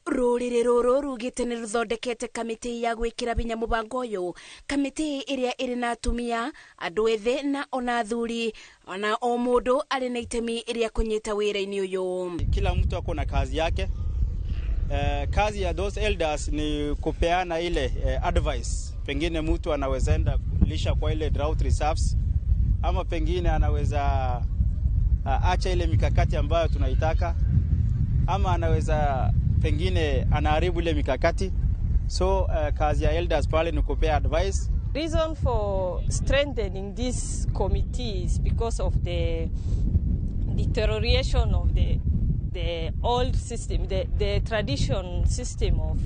Ruriri ruru rugite ni ruthondekete kamiti ya gwikira binya mubango uyu, kamiti iria iri na atumia, andu ethi na ona athuri, ona o mundu ari na itemi iria kunyita wira-ini uyu. Kila mtu ako na kazi yake. Kazi ya those elders ni kupeana ile advice. Pengine mtu anaweza enda lisha kwa ile drought reserves, ama pengine anaweza acha ile mikakati ambayo tunaitaka, ama anaweza pengine anaharibu ile mikakati. So kazi ya elders pale ni kupea advice. Reason for strengthening this committee is because of the deterioration of the old system, the tradition system of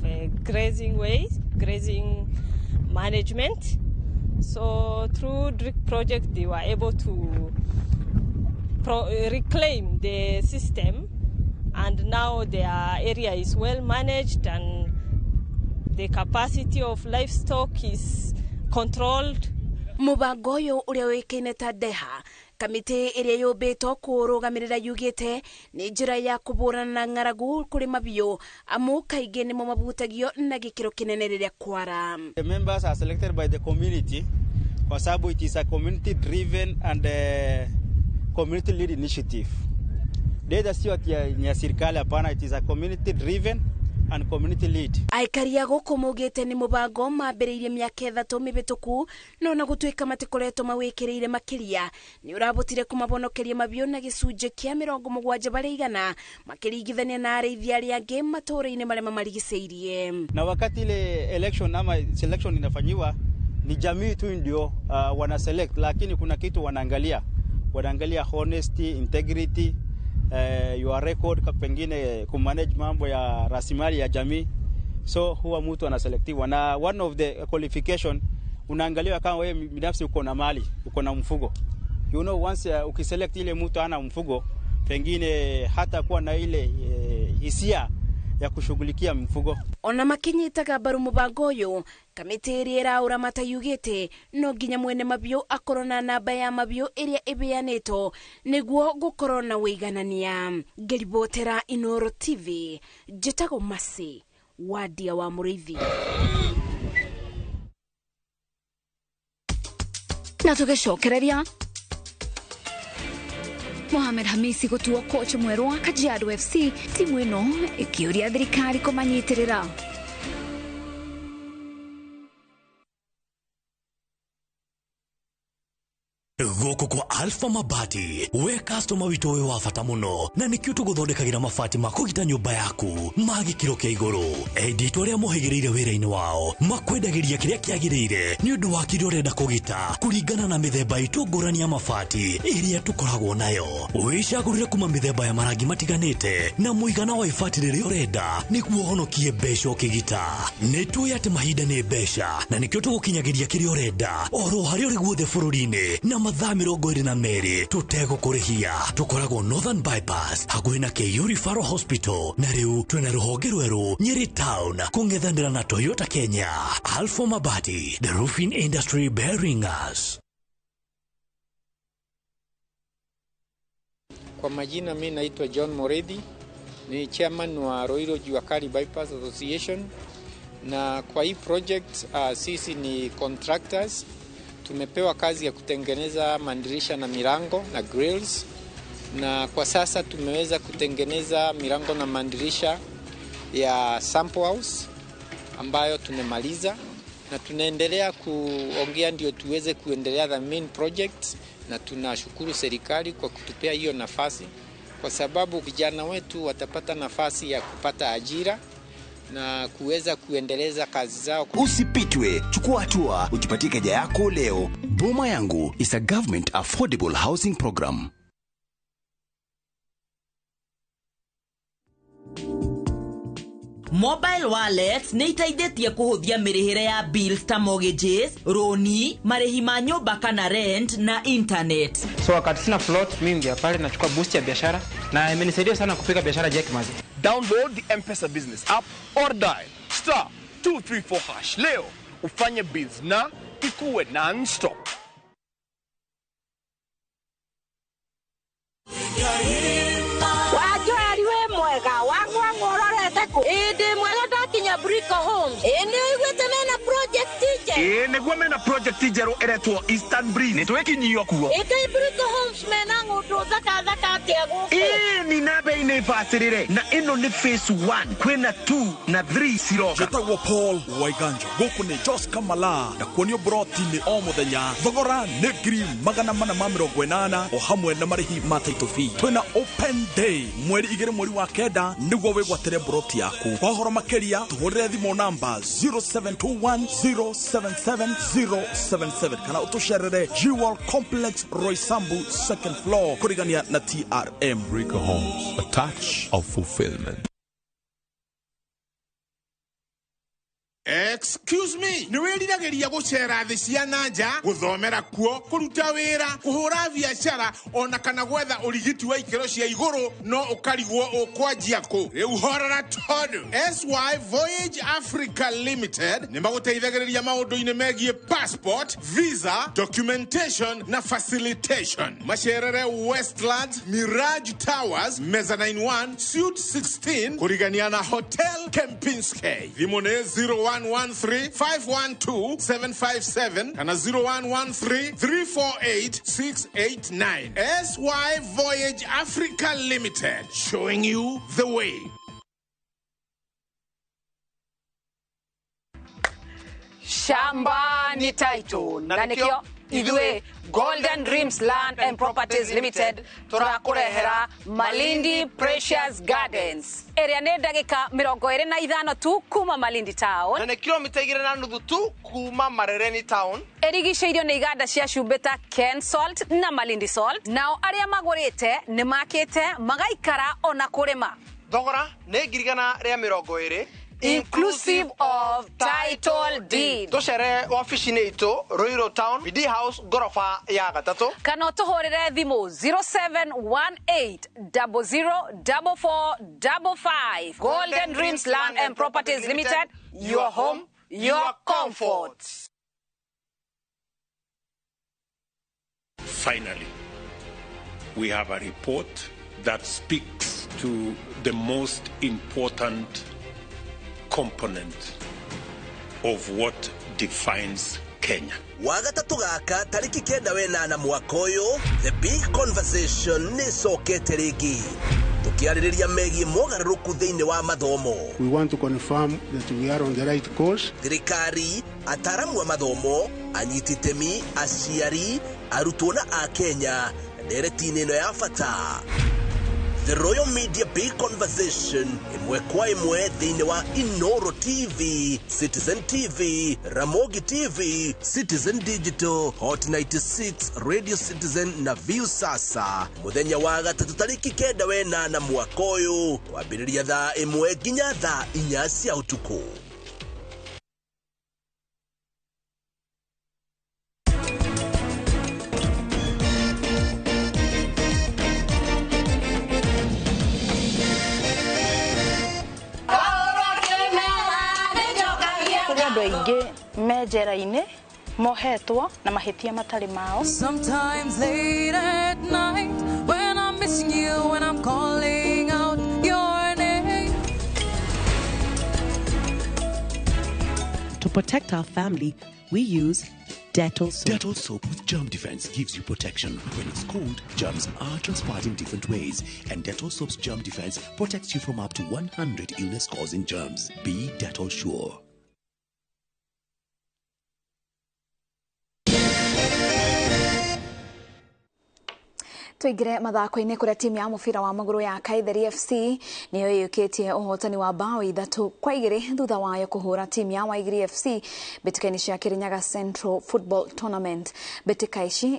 grazing ways, grazing management. So through DRIC project, they were able to reclaim the system, and now their area is well managed and the capacity of livestock is controlled. Mubango uyu uria wikaine ta Deha, kamiti iria yubitwo kurugamirira yugite ni njira ya kuburana na ng'aragu kuri mabio, amu kaingi nimo mabutagio na gikiro kinene riria kwara. The members are selected by the community kwa sababu it is a community driven and community led initiative. Data sio ya serikali, hapana, it is a community driven and community lead. Aikaria guku mugite ni mubango mambiriirie miaka 3 mibituku, no na gutwika matikoretwo mawikiriire makiria ni urabutire kumabonokeria mabio na gicunje kia 70 bari igana makiringithania na arithia aria angi matũra-ini maria mamarigiceirie. Na wakati ile election ama selection inafanywa ni jamii tu ndio wana select, lakini kuna kitu wanaangalia honesty, integrity, your record, pengine kumanage mambo ya rasilimali ya jamii. So huwa mtu anaselektiwa, na one of the qualification unaangaliwa kama wewe binafsi uko na mali, uko na mfugo. You know, once ukiselect ile mtu ana mfugo, pengine hata kuwa na ile hisia ya kushughulikia mifugo. Ona makinyitaga mbaru mubango uyu kamiti iria iraũramata yugite no nginya mwene mabio akorwo na namba ya mabio iria ibianitwo niguo gukorwo na wiganania. Ngiribotera Inooro TV, njitagwo Masi wadia wa Muriithi. Na tugicokereria Mohamed Hamisi gutuo coach mweru wa Kajiado FC, timu ino ikiuria thirikari kumanyitirira. Goko kwa Alpha Mabati, we customer witu we wafata muno na nikio tuguthondekagira mabati makugita nyumba yaku magikiro kia iguru. Edit aria muhigirire wira-ini wao makwendagiria kiria kiagirire ni undu wa kiria urenda kugita kuringana na mithemba itu ngurani ya mabati iria tukoragwo nayo. Wicagurire kuma mithemba ya marangi matiganite na muigana wa ibati riria urenda niguo honokie mbeca ukigita. Nituoye ati mahinda ni mbeca na nikio tugukinyagiria kiria urenda oro haria uri guothe bururi-ini na mathaa 22 tutegũkũrĩhia. Tukoragwo Northern Bypass hakuhĩ na KU Referral Hospital na riu twina ruhonge rweru Nyeri Town kung'ethanĩra na Toyota Kenya. Alpha Mabati, the roofing industry bearing us. Kwa majina mimi naitwa John Moredi, ni chairman wa Roiro Juakari Bypass Association, na kwa hii project sisi ni contractors. Tumepewa kazi ya kutengeneza madirisha na milango na grills, na kwa sasa tumeweza kutengeneza milango na madirisha ya sample house ambayo tumemaliza, na tunaendelea kuongea ndio tuweze kuendelea the main project, na tunashukuru serikali kwa kutupea hiyo nafasi, kwa sababu vijana wetu watapata nafasi ya kupata ajira na kuweza kuendeleza kazi zao. Usipitwe, chukua hatua, ujipatie keja yako leo. Boma Yangu is a government affordable housing program. Mobile wallets nĩ iteithĩtie kũhũthia mĩrĩhĩre ya bills ta mortgages, roni, marĩhi ma nyũmba kana rent na internet. So wakati sina float, mimi ndio pale nachukua boost ya biashara na imenisaidia sana kupiga biashara Jack Mazi. Download the M-Pesa business app or dial *234# leo ufanye biz na ikuwe non-stop. Mwega wangu ngororete ku indi mwega takinya Brico Homes indi igwete mena project teacher negwa mena project teacher eretwo Eastern Breeze nitwekinyio kuo indi Brico Homes mena ngudu thaka atiagu ni nabe ine fasirire na ino ni phase 1 kwena 2 na 3 siroga. Jetagwo Paul Waiganjo guku ni Jos Kamala na kuonio broti ni o muthenya thogora ni ngiri 480 o hamwe na marihi ma title fee. Twina open day mweri 2 mweri wa kenda niguo wigwatere broti yaku. Kwa horo makeria tuhurire thimo namba 0721077077 kana utusherere Jewel Complex Roysambu second floor kurigania na TRM. Brico Homes, a touch of fulfillment. Excuse me, niwiriragiria gucera thi cia nanja guthomera kuo kuruta wira kuhura biashara ona kana gwetha urigiti wa ikero cia iguru no ukarigwo ukwanjia ku riu horora tondu SY Voyage Africa Limited ni maguteithagiriria maundu-ini megie passport, visa, documentation na facilitation. Macerere Westlands, Mirage Towers, Mezzanine 1, Suite 16 kurigania na Hotel Kempinski. Thimone 0113-512-757 and 0113-348-689. SY Voyage Africa Limited, showing you the way. Shamba ni title na nikio idwe Golden Dreams Land and Properties Limited turakurehera Malindi Precious Gardens. Area ne ndagika 25 tu kuma Malindi Town. Na ne kilomita 2.5 tu kuma Marereni Town. Erigiceirio ni iganda cia Cumbita Ken Salt na Malindi Salt. Nao aria magurite ni makite magaikara ona kurima. Thogora ne ngirigana ria 20 inclusive of title deed. Tuchere office-inĩ itũ Ruto Town BD House gorofa ya gatatu. Kana ũtũhũrĩre thimũ 0718004455. Golden Dreams Land and Properties Limited, your home, your comfort. Finally, we have a report that speaks to the most important component of what defines Kenya. Wagatatu gaka tariki 9 mwaka uyu, the big conversation ni sokete rigi. Tukiarĩrĩria megie mogarũrũku thĩinĩ wa mathomo. We want to confirm that we are on the right course. Thirikari, ataramu wa mathomo, anyiti itemi, aciari, arutwo na Akenya, ndereti-inĩ ĩno ya bata. The Royal Media Big Conversation, imwe kwa imwe thĩinĩ wa Inooro TV, Citizen TV, Ramogi TV, Citizen Digital, Hot 96, Radio Citizen na View Sasa. Muthenya wa gatatu tariki 9 mwaka uyu, kwambĩrĩria thaa 1 nginya thaa 4 cia utuku. Aingĩ mejera-inĩ mohetwo na mahitia matari mao. Sometimes late at night when I'm missing you, when I'm calling out your name. To protect our family, we use Dettol soap. Dettol soap with germ defense gives you protection. When it's cold, germs are transferred in different ways, and Dettol soap's germ defense protects you from up to 100 illness-causing germs. Be Dettol sure. Tuigire mathako-inĩ kuria timu ya mubira wa maguru ya Kaitheri FC niyo yiyukitie uhotani wa bao 3-2 thutha wayo kuhura timu ya Waigiri FC mbĩtĩka-inĩ cia Kirinyaga Central Football Tournament. Mbĩtĩka ici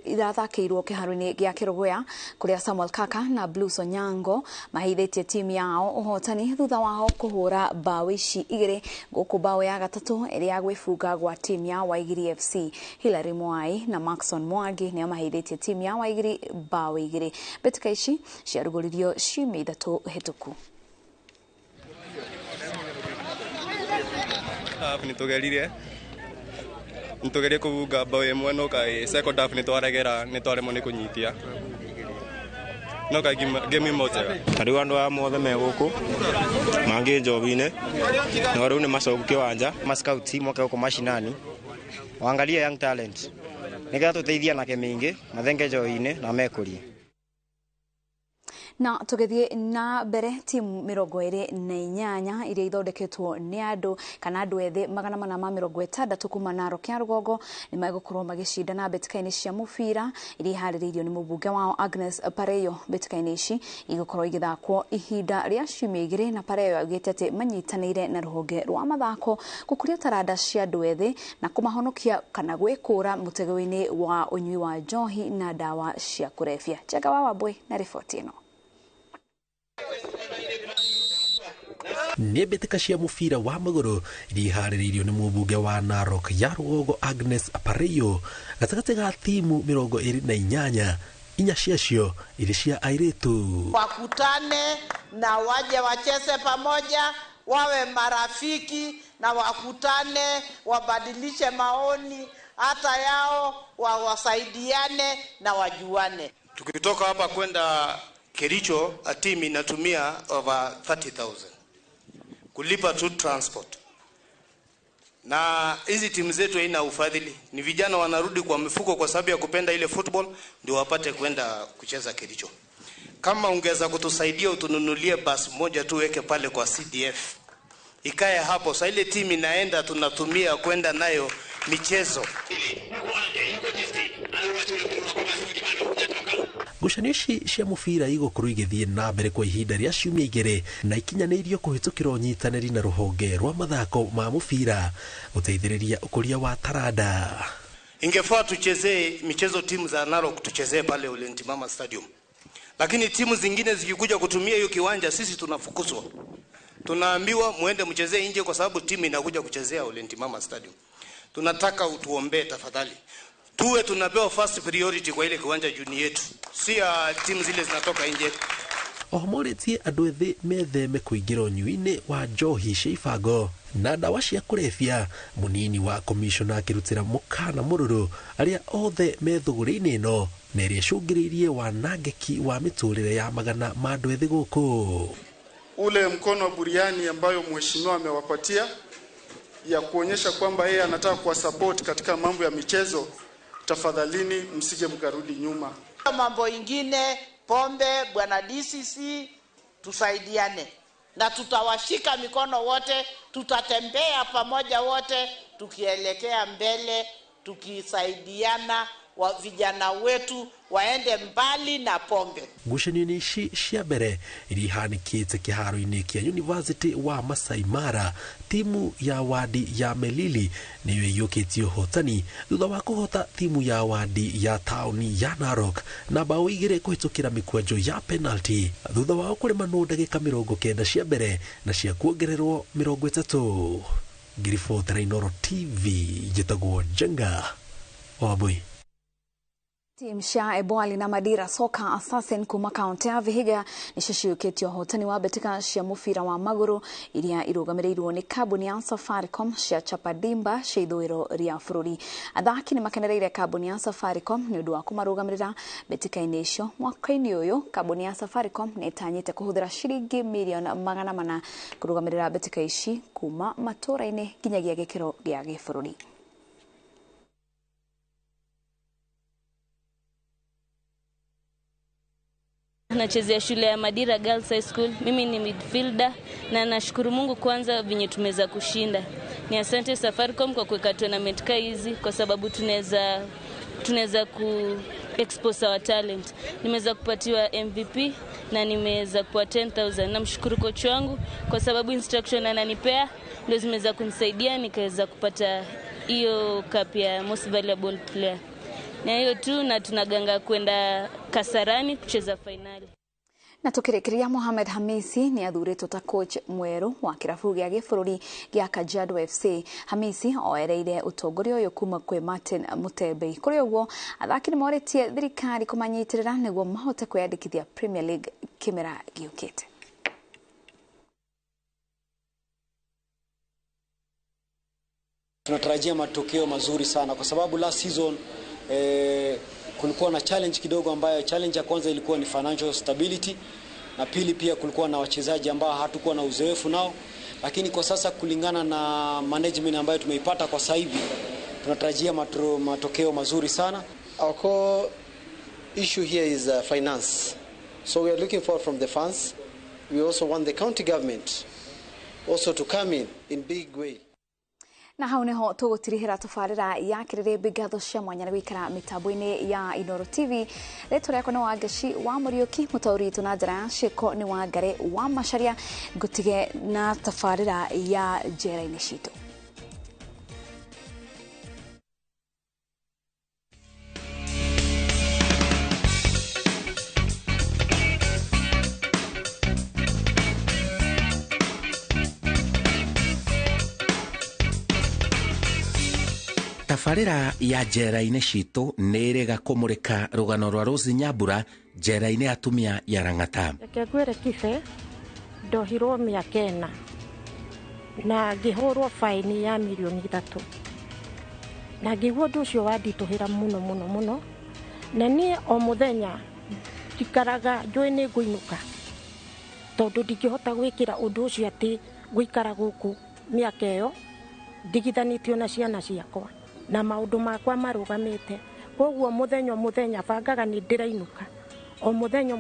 irathakĩirwo kĩharo-inĩ gĩa Kĩrũgũya kuria Samuel Kaka na Blues Onyango mahithĩtie timu yao uhotani thutha wao kuhura bao ici 2 gũkũ bao ya gatatũ ĩrĩa ya gwĩbunga gwa timu ya Waigiri FC. Hilary Mwai na Maxon Mwangi nĩo mahithĩtie timu ya Waigiri bao 2. Mbĩtĩka ici ciarugũririo ciumia 3 hĩtũku. Nitugerie kũbunga bao ĩmwe no kai second half nitwaremwo nĩ kũnyitia. No kai game moja. Tari andu a mothe me guku. Mangi njobi-inĩ. Na rĩu nĩ macoku kĩwanja. Mascout mwaka uko mashinani. Waangalia young talent. Nĩgetha tũteithia nake mingi mathenge njobi-inĩ na mekũrie. Na tugithie na mbere timu 28 iria ithondeketwo nĩ andũ kana andũ ethĩ 460 kuma Narok ya Rũgongo nĩ megũkorwo magĩcindana mbĩtĩka-inĩ cia mũbira iria iharĩrĩirio nĩ mũmbunge wao Agnes Pareyo. Mbĩtĩka-inĩ ici igũkorwo igĩthakwo ihinda rĩa ciumia 2 na Pareyo augĩte atĩ manyitanĩire na rũhonge rwa mathako gũkũria taranda cia andũ ethĩ na kũmahonokia kana gwĩkũra mũtego-inĩ wa ũnyui wa njohi na dawa cia kũrebia. Cheka wa Wambui na riboti ĩno. Nĩ mbĩtĩka cia mũbira wa magũrũ iria iharĩrĩirio nĩ mũmbunge wa Narok ya Rũgongo Agnes Pareyo gatagatĩ ga timu 28 inya ciacio irĩ cia airĩtu. Wakutane na waje wacheze pamoja, wawe marafiki na wakutane, wabadilishe maoni hata yao, wasaidiane na wajuane. Tukitoka hapa kwenda Kericho, a team inatumia over 30,000 kulipa tu transport. Na hizi timu zetu haina ufadhili, ni vijana wanarudi kwa mifuko kwa sababu ya kupenda ile football ndio wapate kwenda kucheza Kericho. Kama ungeweza kutusaidia utununulie bus moja tu weke pale kwa CDF, ikae hapo, sasa ile timu inaenda tunatumia kwenda nayo michezo. Ngucanio ici cia mũbira igũkorwo igĩthiĩ na mbere kwa ihinda rĩa ciumia 2 na ikinyanĩirio kũhĩtũkĩra ũnyitanĩri na rũhonge rwa mathako ma mũbira gũteithĩrĩria ũkũria wa taranda. Ingefaa tuchezee michezo timu za Narok tuchezee pale Olentimama Stadium. Lakini timu zingine zikikuja kutumia hiyo kiwanja sisi tunafukuzwa. tunaambiwa muende mchezee nje kwa sababu timu inakuja kuchezea Olentimama Stadium. Tunataka utuombee tafadhali. Tuwe tunapewa first priority kwa ile kiwanja juni yetu. Si timu zile zinatoka nje. Ohomoretie andũ ethĩ metheme kũingĩra ũnyui-inĩ wa njohi cia ibango na ndawa cia kũrebia. Mũnini wa komishona akĩrutĩra mũkana mũrũrũ arĩa othe me thũgũrĩ-inĩ ĩno na ĩrĩa ĩcũngĩrĩirie wanangĩki wa mĩtũrĩre ya magana ma andũ ethĩ gũkũ. Ule mkono wa buriani ambayo mheshimiwa amewapatia ya kuonyesha kwamba yeye anataka kuwa support katika mambo ya michezo, tafadhalini msije mkarudi nyuma. Mambo ingine pombe, bwana DCC, tusaidiane na tutawashika mikono wote, tutatembea pamoja wote tukielekea mbele, tukisaidiana wa vijana wetu waende mbali na pombe. Ngucanio-inĩ ici cia mbere iria ihanĩkĩte kĩharo-inĩ kĩa University wa Masai Mara, timu ya wadi ya Melili nĩyo ĩiyũkĩtie ũhotani thutha wa kũhota timu ya wadi ya taũni ya Narok na bao 2 kũhĩtũkĩra mĩkwanjo ya penalty thutha wao kũremanwo ndagĩka 90 cia mbere na cia kuongererwo 30. Ngiribotera Inooro TV, njĩtagwo Jenga Wambui. Timu cia Ebwali na Madira Soka Assassin kuma kaunti ya Vihiga niciciũkĩtie ũhotani wa mbĩtĩka cia mũbira wa magũrũ iria irũgamĩrĩirwo nĩ kambuni ya Safaricom cia Chapa Dimba cia ithũĩro rĩa bũrũri. Athaki nĩ makenereire kambuni ya Safaricom nĩ ũndũ wa kũmarũgamĩrĩra mbĩtĩka-inĩ icio. Mwaka-inĩ ũyũ kambuni ya Safaricom nĩ ĩtanyĩte kũhũthĩra ciringi mirioni 400 kũrũgamĩrĩra mbĩtĩka ici kuma matũũra-inĩ nginyagia gĩkĩro gĩa gĩbũrũri. Nachezea shule ya Madira Girls High School. Mimi ni midfielder na nashukuru Mungu kwanza venye tumeweza kushinda. Ni asante Safaricom kwa kuweka tournament kama hizi kwa sababu tunaweza ku expose our talent. Nimeweza kupatiwa MVP na nimeweza kupewa 10,000. Namshukuru coach wangu kwa sababu instruction ananipea ndio zimeweza kunisaidia nikaweza kupata hiyo cup ya most valuable player. Na hiyo tu na tunaganga kwenda Kasarani kucheza finali. Na tukirikiria Mohamed Hamisi ni athurĩtwo ta coach mwerũ wa kĩrabu gĩa gĩbũrũri gĩa Kajiado FC. Hamisi oereire ũtongoria ũyũ kuma kwĩ Martin Mutembei. Kũrĩ ũguo athaki nĩ morĩtie thirikari kũmanyitĩrĩra nĩguo mahote kwĩyandĩkithia Premier League kĩmera gĩũkĩte. Tunatarajia matokeo mazuri sana kwa sababu last season kulikuwa na challenge kidogo ambayo challenge ya kwanza ilikuwa ni financial stability na pili pia kulikuwa na wachezaji ambao hatukuwa na uzoefu nao, lakini kwa sasa kulingana na management ambayo tumeipata kwa sasa hivi tunatarajia matokeo mazuri sana. Our core issue here is finance. So we are looking for from the funds. We also want the county government also to come in big way. Na hau niho tũgũtirihĩra tabarĩra ya kĩrĩrĩmbĩ ngatho cia mwanya na gũikara mĩtambo-inĩ ya Inooro TV. Rĩtwa rĩakwa nĩ Wangeci wa Mũriũki, mũtaũri witũ na njĩra ya ciĩko nĩ Wangare wa Macharia. Ngũtige na tabarĩra ya njera-inĩ citũ. Tabarĩra ya njera-inĩ citũ nĩ ĩrĩga kũmũrĩka rũgano rwa Rose Nyambura njera-inĩ ya atumia ya Rang'ata. Reke ngwĩre kibe ndohirwo mĩaka 4 na ngĩhũrwo faini ya mirioni 3 na ngĩigua ũndũ ũcio wanditũhĩra mũno na niĩ o mũthenya ndikaraga njũĩ nĩ ngũinũka tondũ ndingĩhota gwĩkĩra ũndũ ũcio atĩ gũikara gũkũ mĩaka ĩyo ndigithanĩtio na ciana ciakwa na maũndũ makwa marũgamĩte. Koguo mũthenya bangaga nĩ ndĩrainũka o mũthenya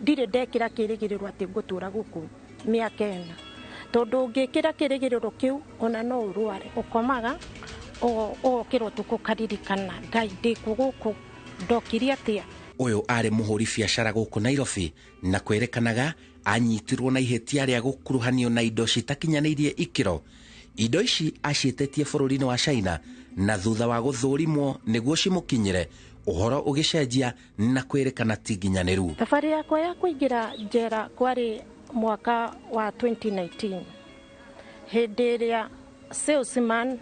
ndirĩ ndekĩra kĩrĩgĩrĩro atĩ ngũtũra gũkũ mĩaka 4 tondũ ngĩkĩra kĩrĩgĩrĩro kĩu ona no ũrware ũkomaga ũgokĩrwo tũkũkaririkana Ngai ndĩkũ gũkũ ndokire atĩa. Ũyũ arĩ mũhũri biacara gũkũ Nairobi na kwĩrĩkanaga anyitirwo na ihĩtia rĩa gũkuruhanio na indo citakinyanĩirie ikĩro. Indo ici aciĩtĩtie bũrũri-inĩ wa China na thutha wa gũthũrimwo nĩguo cimũkinyĩre ũhoro ũgĩcenjia na kwĩrĩkana ti nginyanĩru. Thabarĩ yakwa ya kũingĩra njera kwarĩ mwaka wa 2019 hĩndĩ ĩrĩa salesman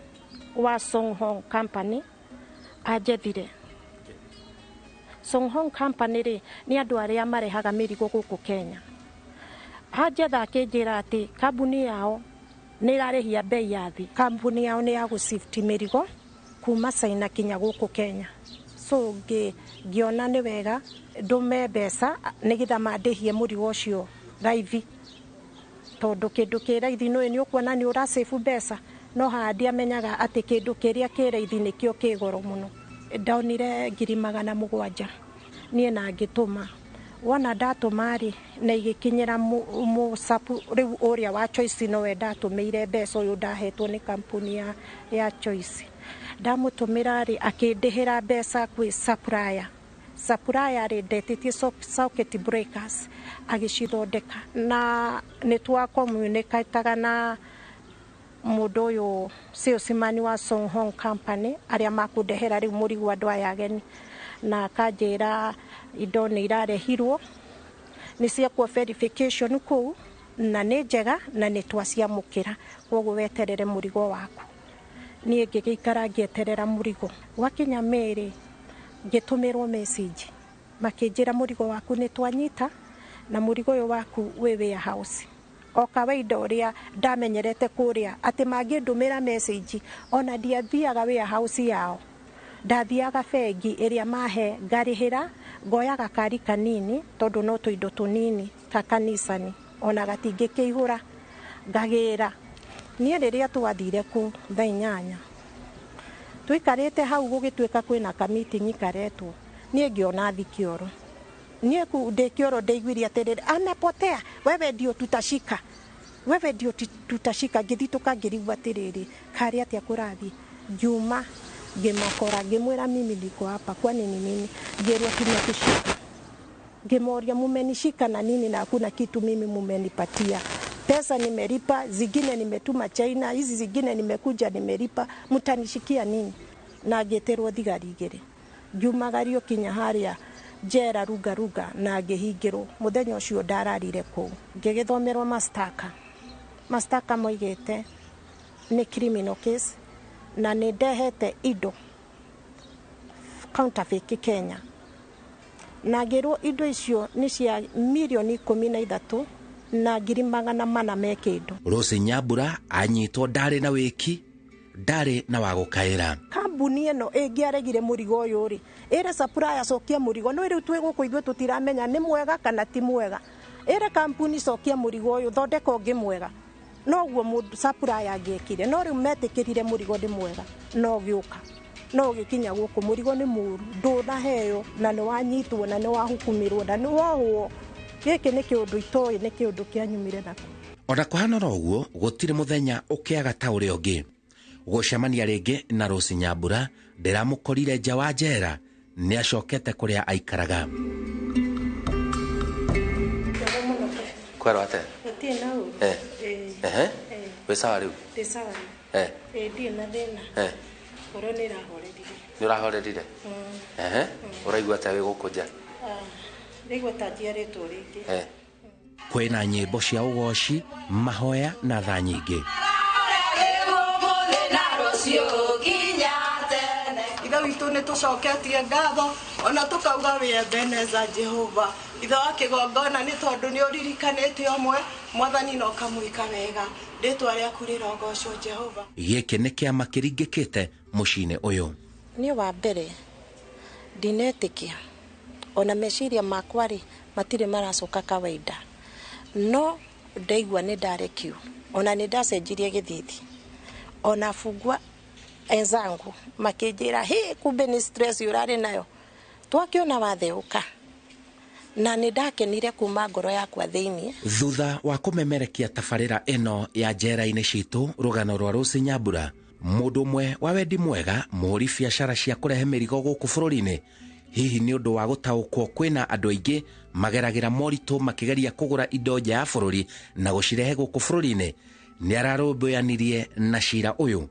wa Songhong Company ajethire. Songhong Company rĩ nĩ andũ arĩa marehaga mĩrigo gũkũ Kenya. Ajetha akĩnjĩra atĩ kambuni yao nĩ ĩrarĩhia bei ya thĩ. Kambuni yao nĩ ya gũshift mĩrigo kuma China kinya gũkũ Kenya. So ngĩona nĩ wega ndũme mbeca nĩgetha mandĩhie mũrigo ũcio raithi. Tondũ kĩndũ kĩ raithi nĩ ũkuona nĩ ũrasave mbeca, no handi amenyaga atĩ kĩndũ kĩrĩa kĩ raithi nĩkĩo kĩ goro mũno. Ndaonire 700,000 niĩ na ngĩtũma. Wona ndatũma rĩ na igĩkinyĩra mũsapu rĩu ũrĩa wa Choice no we ndatũmĩire mbeca ũyũ ndahetwo nĩ kampuni ya Choice. Ndamũtũmĩra rĩ akĩndĩhĩra mbeca kwĩ supplier. Supplier rĩ ndetĩtie socket breakers agĩcithondeka, na nĩ twa communicataga na mũndũ ũyũ salesman wa Songhong Company arĩa makũndehera rĩu mũrigo andũ aya ageni, na akanjĩra indo nĩ irarehirwo nĩ ciakwo verification kũu na nĩ njega na nĩ twaciamũkĩra, koguo weterere mũrigo waku. Niĩ ngĩgĩikara ngĩeterera mũrigo. Gwakinya Mĩrĩ ngĩtũmĩrwo message makĩnjĩra mũrigo waku nĩ twanyita na mũrigo ũyũ waku wĩ warehouse. O kawaida ũrĩa ndamenyerete kũrĩa atĩ mangĩndũmĩra message ona ndiathiaga warehouse yao, ndathiaga bengi ĩrĩa mahe ngarĩhĩra, ngoya gakari kanini tondũ no tũindo tũnini ta kanisani ona gatingĩkĩihũra ngagĩra. Niĩ rĩrĩa twathire kũ thaa 8 twikarĩte hau gũgĩtuĩka kwĩna kamĩtingi karetwo, niĩ ngĩona thikioro. Niĩ ndĩ kĩoro ndaiguire atĩrĩrĩ amepotea, wewe ndio tutashika, wewe ndio tutashika. Ngĩthitũka ngĩrigwo atĩrĩrĩ karĩ atĩa kũrathiĩ. Ngiuma ngĩmakora ngĩmwĩra mimi niko hapa kwani ni nini. Ngĩrwo tumekushika. Ngĩmoria mumenishika na nini na hakuna kitu mimi mumenipatia. Pesa nimelipa, zingine nimetuma China, hizi zingine nimekuja nimelipa, mtanishikia nini? Na ngĩterwo thigari igĩrĩ. Ngiumagario kinya harĩa njera ruga na ngĩhingĩrwo. Mũthenya ũcio ndararire kũu. Ngĩgĩthomerwo mastaka moigĩte nĩ criminal case na nĩ ndehete indo counterfeit Kenya. Na ngĩrwo indo icio nĩ cia milioni 13 na 400 mekĩndũ. Rose Nyambura anyitwo ndarĩ na wĩki, ndarĩ na wagũkaĩra. Kambuni ĩno ĩngĩaregire mũrigo ũyũ rĩ, ĩre supplier cokia mũrigo, no rĩu twĩgũkũ ithuĩ tũtiramenya nĩ mwega kana ti mwega. Ĩre kampuni cokia mũrigo ũyũ, thondeka ũngĩ mwega. No guo mũndũ supplier angĩekire, no rĩu metĩkĩrire mũrigo nĩ mwega, no gĩũka. No gĩkinya gũkũ mũrigo nĩ mũru, ndũnaheo na nĩ wanyitwo na nĩ wahukumirwo na nĩ wohwo. Gĩkĩ nĩ kĩũndũ itoĩ, nĩ kĩũndũ kĩanyumire nako. Ona kũhana ũguo gũtirĩ mũthenya ũkĩaga ta ũrĩa ũngĩ. Gũcemania rĩngĩ na Rose Nyambura ndĩramũkorire nja wa njera, nĩ acokete kũrĩa aikaraga. Kwaro ate? Wĩ sawa rĩu? Ndĩ sawa rĩu. Ndĩ na thĩna. Ngoro nĩ ĩrahorerire. Nĩ ũrahorerire? Ũraigua atĩa wĩ gũkũ nja? Ndaigua ta njiarĩtwo rĩngĩ. Kwĩna nyĩmbo cia ũgoci, mahoya na tha nyingĩ. Ithe witũ nĩ tũcoketie ngatho ona tũkauga wĩ Ebeneza Jehova. Ithe wa kĩgongona nĩ tondũ nĩ ũririkanĩte ũmwe, Mwathani no kamwĩka wega. Rĩĩtwa rĩaku rĩrogocwo Jehova. Gĩkĩ nĩ kĩama kĩringĩkĩte mũciĩ-inĩ ũyũ. Niĩ wa mbere ndinetĩkia ona meciria makwa rĩ matirĩ maracoka kawaida, no ndaigua nĩ ndarekio ona nĩ ndacenjirie gĩthithi. Ona fungwa enzangu makĩnjĩra kumbe nĩ stress ũrarĩ nayo, twakiona watheũka na nĩ ndakenire kuma ngoro yakwa thĩinĩ. Thutha wa kũmemerekia tabarĩra ĩno ya njera-inĩ citũ, rũgano rwa Rose Nyambura, mũndũ ũmwe wa wendi mwega mũhũri biacara cia kũrehe mĩrigo gũkũ bũrũri-inĩ, hihi nĩ ũndũ wa gũtaũkwo kwĩna andũ aingĩ mageragĩra moritũ makĩgeria kũgũra indo nja ya bũrũri na gũcirehe gũkũ bũrũri-inĩ, nĩ ararũmbũyanirie na cira ũyũ,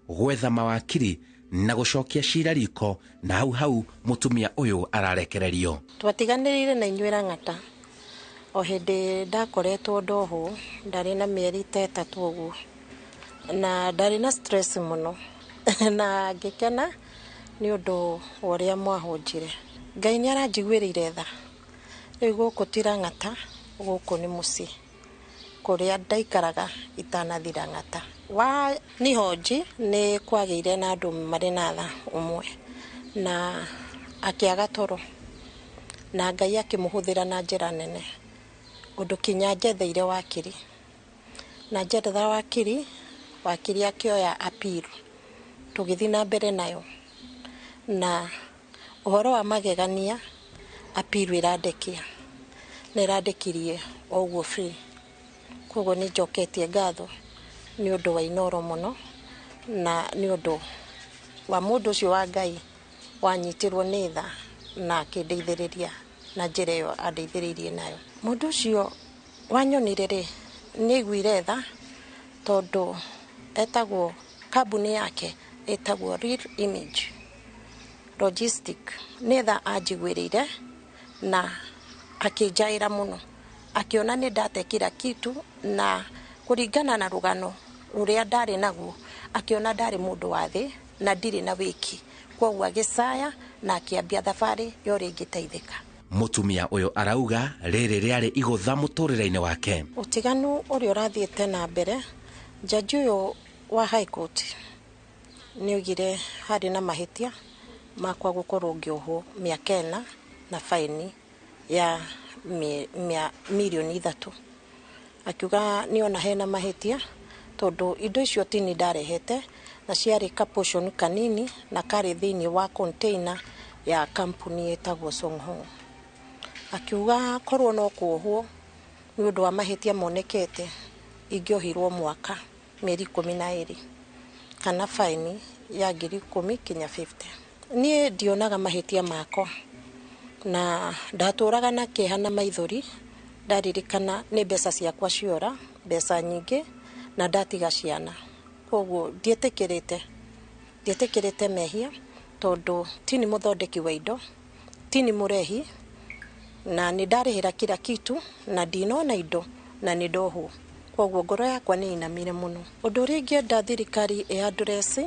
gwetha mawakiri na gũcokia cira riko, na hau mũtumia ũyũ ararekererio. Twatiganĩrĩire na inyuĩ Rang'ata o hindi ndakoretwo ndoho ndari na mieri 3 uguo na ndari na stress muno na ngikena ni undu uria mwahunjire. Ngai ni aranjiguirire tha. Riu guku tirang'ata, guku ni mucii kuria ndaikaraga itanathira ng'ata. Wa ni hoji ni kwageire na andu mari na tha umwe na akiaga toro na Ngai akimuhuthira na njira nene undu kinya njetheire wakiri na njethetha wakiri akioya appeal tugithi na mbere nayo na uhoro wa magegania appeal irandekia na irandekirie oguo free. Koguo ni njoketie ngatho ni undu wa Inooro muno na ni undu wa mundu ucio wa Ngai wanyitirwo ni tha na akindeithiriria na njira iyo andeithiririe nayo. Mundu ucio wanyonire ri niguire tha tondu etagwo kambuni yake etagwo Real Image Logistic. Ni tha anjiguirire na akinjaira muno akiona ni ndate kila kitu na kuringana na rugano ruria ndari naguo akiona ndari mundu wa thi na ndiri na wiki. Koguo agisaya na akiambia thabari yori ingiteithika. Mutumia uyo arauga riri riari igutha muturire-ini wake. Utiganu uria urathiete na mbere, jaji uyo wa High Court ni ugire hari na mahitia makwa gukorwo ngiohwo miaka 4 na faini ya milioni 3. Akiuga ni ona hena mahitia tondu indo icio tini ndarehete na ciari kaposhon kanini na kari thini wa container ya kampuni etagwo Songhong. Akiuga korwo no kuohwo ni undu wa mahitia monekete ingiohirwo mwaka mieri 12 kana faini ya 10,000 kinya 50. Nie ndionaga mahitia mako na ndaturaga na keha na maithori ndaririkana ni mbeca ciakwa ciora mbeca nyingi na ndatiga ciana. Koguo ndietekirite mehia tondu tini muthondeki wa indo tini murehi na ni ndarihira kila kitu na ndinona indo na ni ndohu. Koguo ngoro yakwa ni inamire muno. Undu uria ingienda thirikari address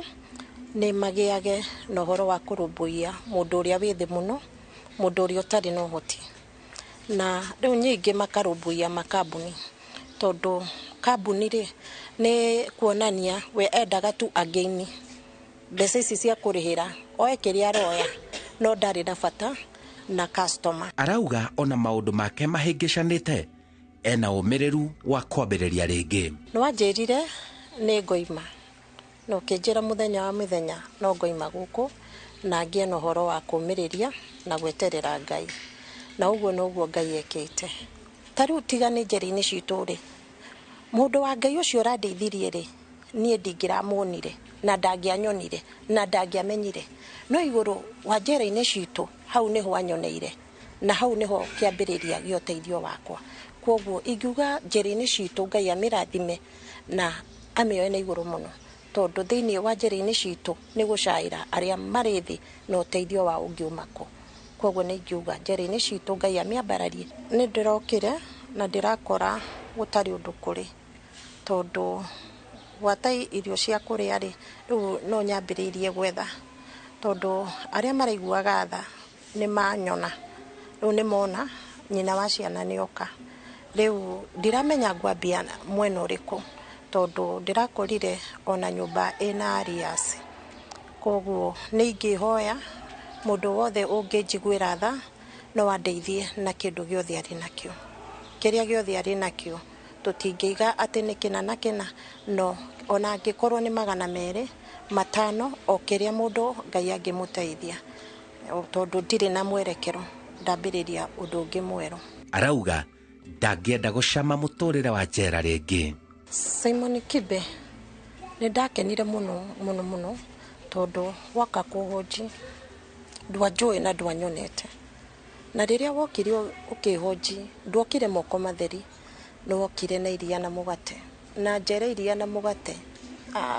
ni magiage na uhoro wa kurumbuia mundu uria withi muno, mundu uria utari na uhoti na riu nyingi makarumbuia makambuni tondu kambuni ri ni kuonania we endaga tu again mbeca ici cia kurihira oe kiria aroya no ndari na bata na customer. Arauga ona maundu make mahingicanite ena umiriru wa kwambiriria ringi. No anjirire ni ngoima no kinjira muthenya wa mithenya no ngoima guku na ngie no horo wa kumiriria na gweterera Ngai na uguo no uguo Ngai ekite. Tariu tigani njeri-ini citu ri mundu wa Ngai ucio randeithirie ri nie ndingiramuonire na ndangianyonire na ndangiamenyire no iguru wa njera-ini citu hau niho anyoneire na hau niho kiambiriria gioteithio wakwa. Koguo ingiuga njera-ini citu Ngai amirathime na amioe na iguru muno tondu thiini wa njera-ini citu ni gucaira aria marithi na uteithio wa ungiumako. Koguo ni ingiuga njera-ini citu Ngai amiambararie. Ni ndirokire na ndirakora gutari undu kuri tondu watai irio cia kuria ri riu no nyambiririe gwetha tondu aria maraiguaga tha ni manyona riu ni mona nyina wa ciana ni oka. Riu ndiramenya ngwambia mwena uriku tondu ndirakorire ona nyumba ina arias. Koguo ni ingihoya mundu wothe unginjiguira tha no andeithie na kindu giothe ari nakio. Kiria giothe ari nakio tutingiiga ati ni kina na kina no ona angikorwo ni 200 5 o kiria mundu Ngai angimuteithia tondu ndiri na mwerekero ndambiriria undu ungi mweru. Arauga ndangienda gucama muturire wa njera ringi. Simon Kibe ni ndakenire muno tondu waka kuhoji ndwanjui na ndwanyonete na riria wokire ukihoji ndwokire moko matheri no wokire na iria na mugate na njera iria na mugate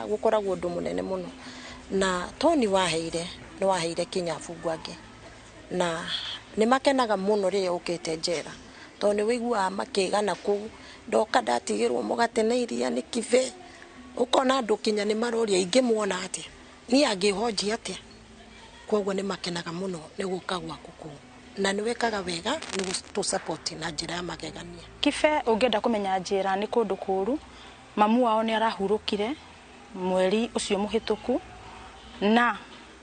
gukoragwo undu munene muno na toni waheire kinyabu ngwangi na ni makenaga muno riria ukite njera to ni wigua makigana ku ndoka ndatigirwo mugate na iria ni kive ukona andu kinya ni maroria ingimuona atia ni angihoji atia kwoguo ni makenaga muno ni guka gwaku ku na ni wekaga wega ni tu support na njira ya magegania. Kife ungenda kumenya njira ni kundu kuru mamu wao ni arahurukire mweri ucio muhituku na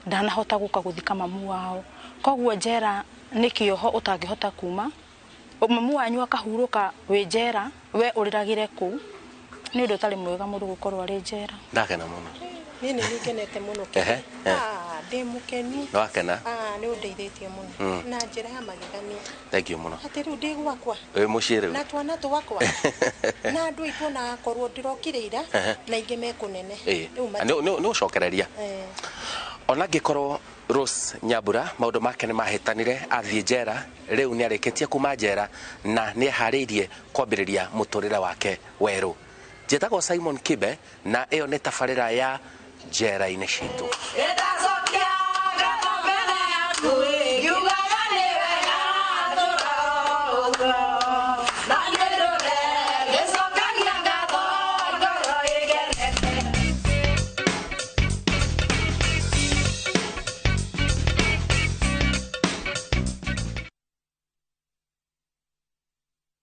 ndanahota guka guthika mamu wao kwoguo njera ni kioho utangihota kuma mamu wanyu akahuruka we njera we uriragire ku ni undu tari mwega mundu gukorwo ari njera. Ndakena muno ni nikenete muno ndimukeni wakena ni undeithĩtie muno na njira ya magegania. Thank you muno ati riu ndi gwakwa muciĩ na twana twakwa na andu aitu na korwo ndirokirĩira na ingĩ mekunene ni ucokereria ona ngikorwo Rose Nyambura maundu make ni mahitanire athie njera riu ni arikitie kuma njera na ni hariirie kwambiriria muturire wake weru. Njĩtagwo Simon Kibe na iyo ni tabarĩra ya njera-inĩ citũ.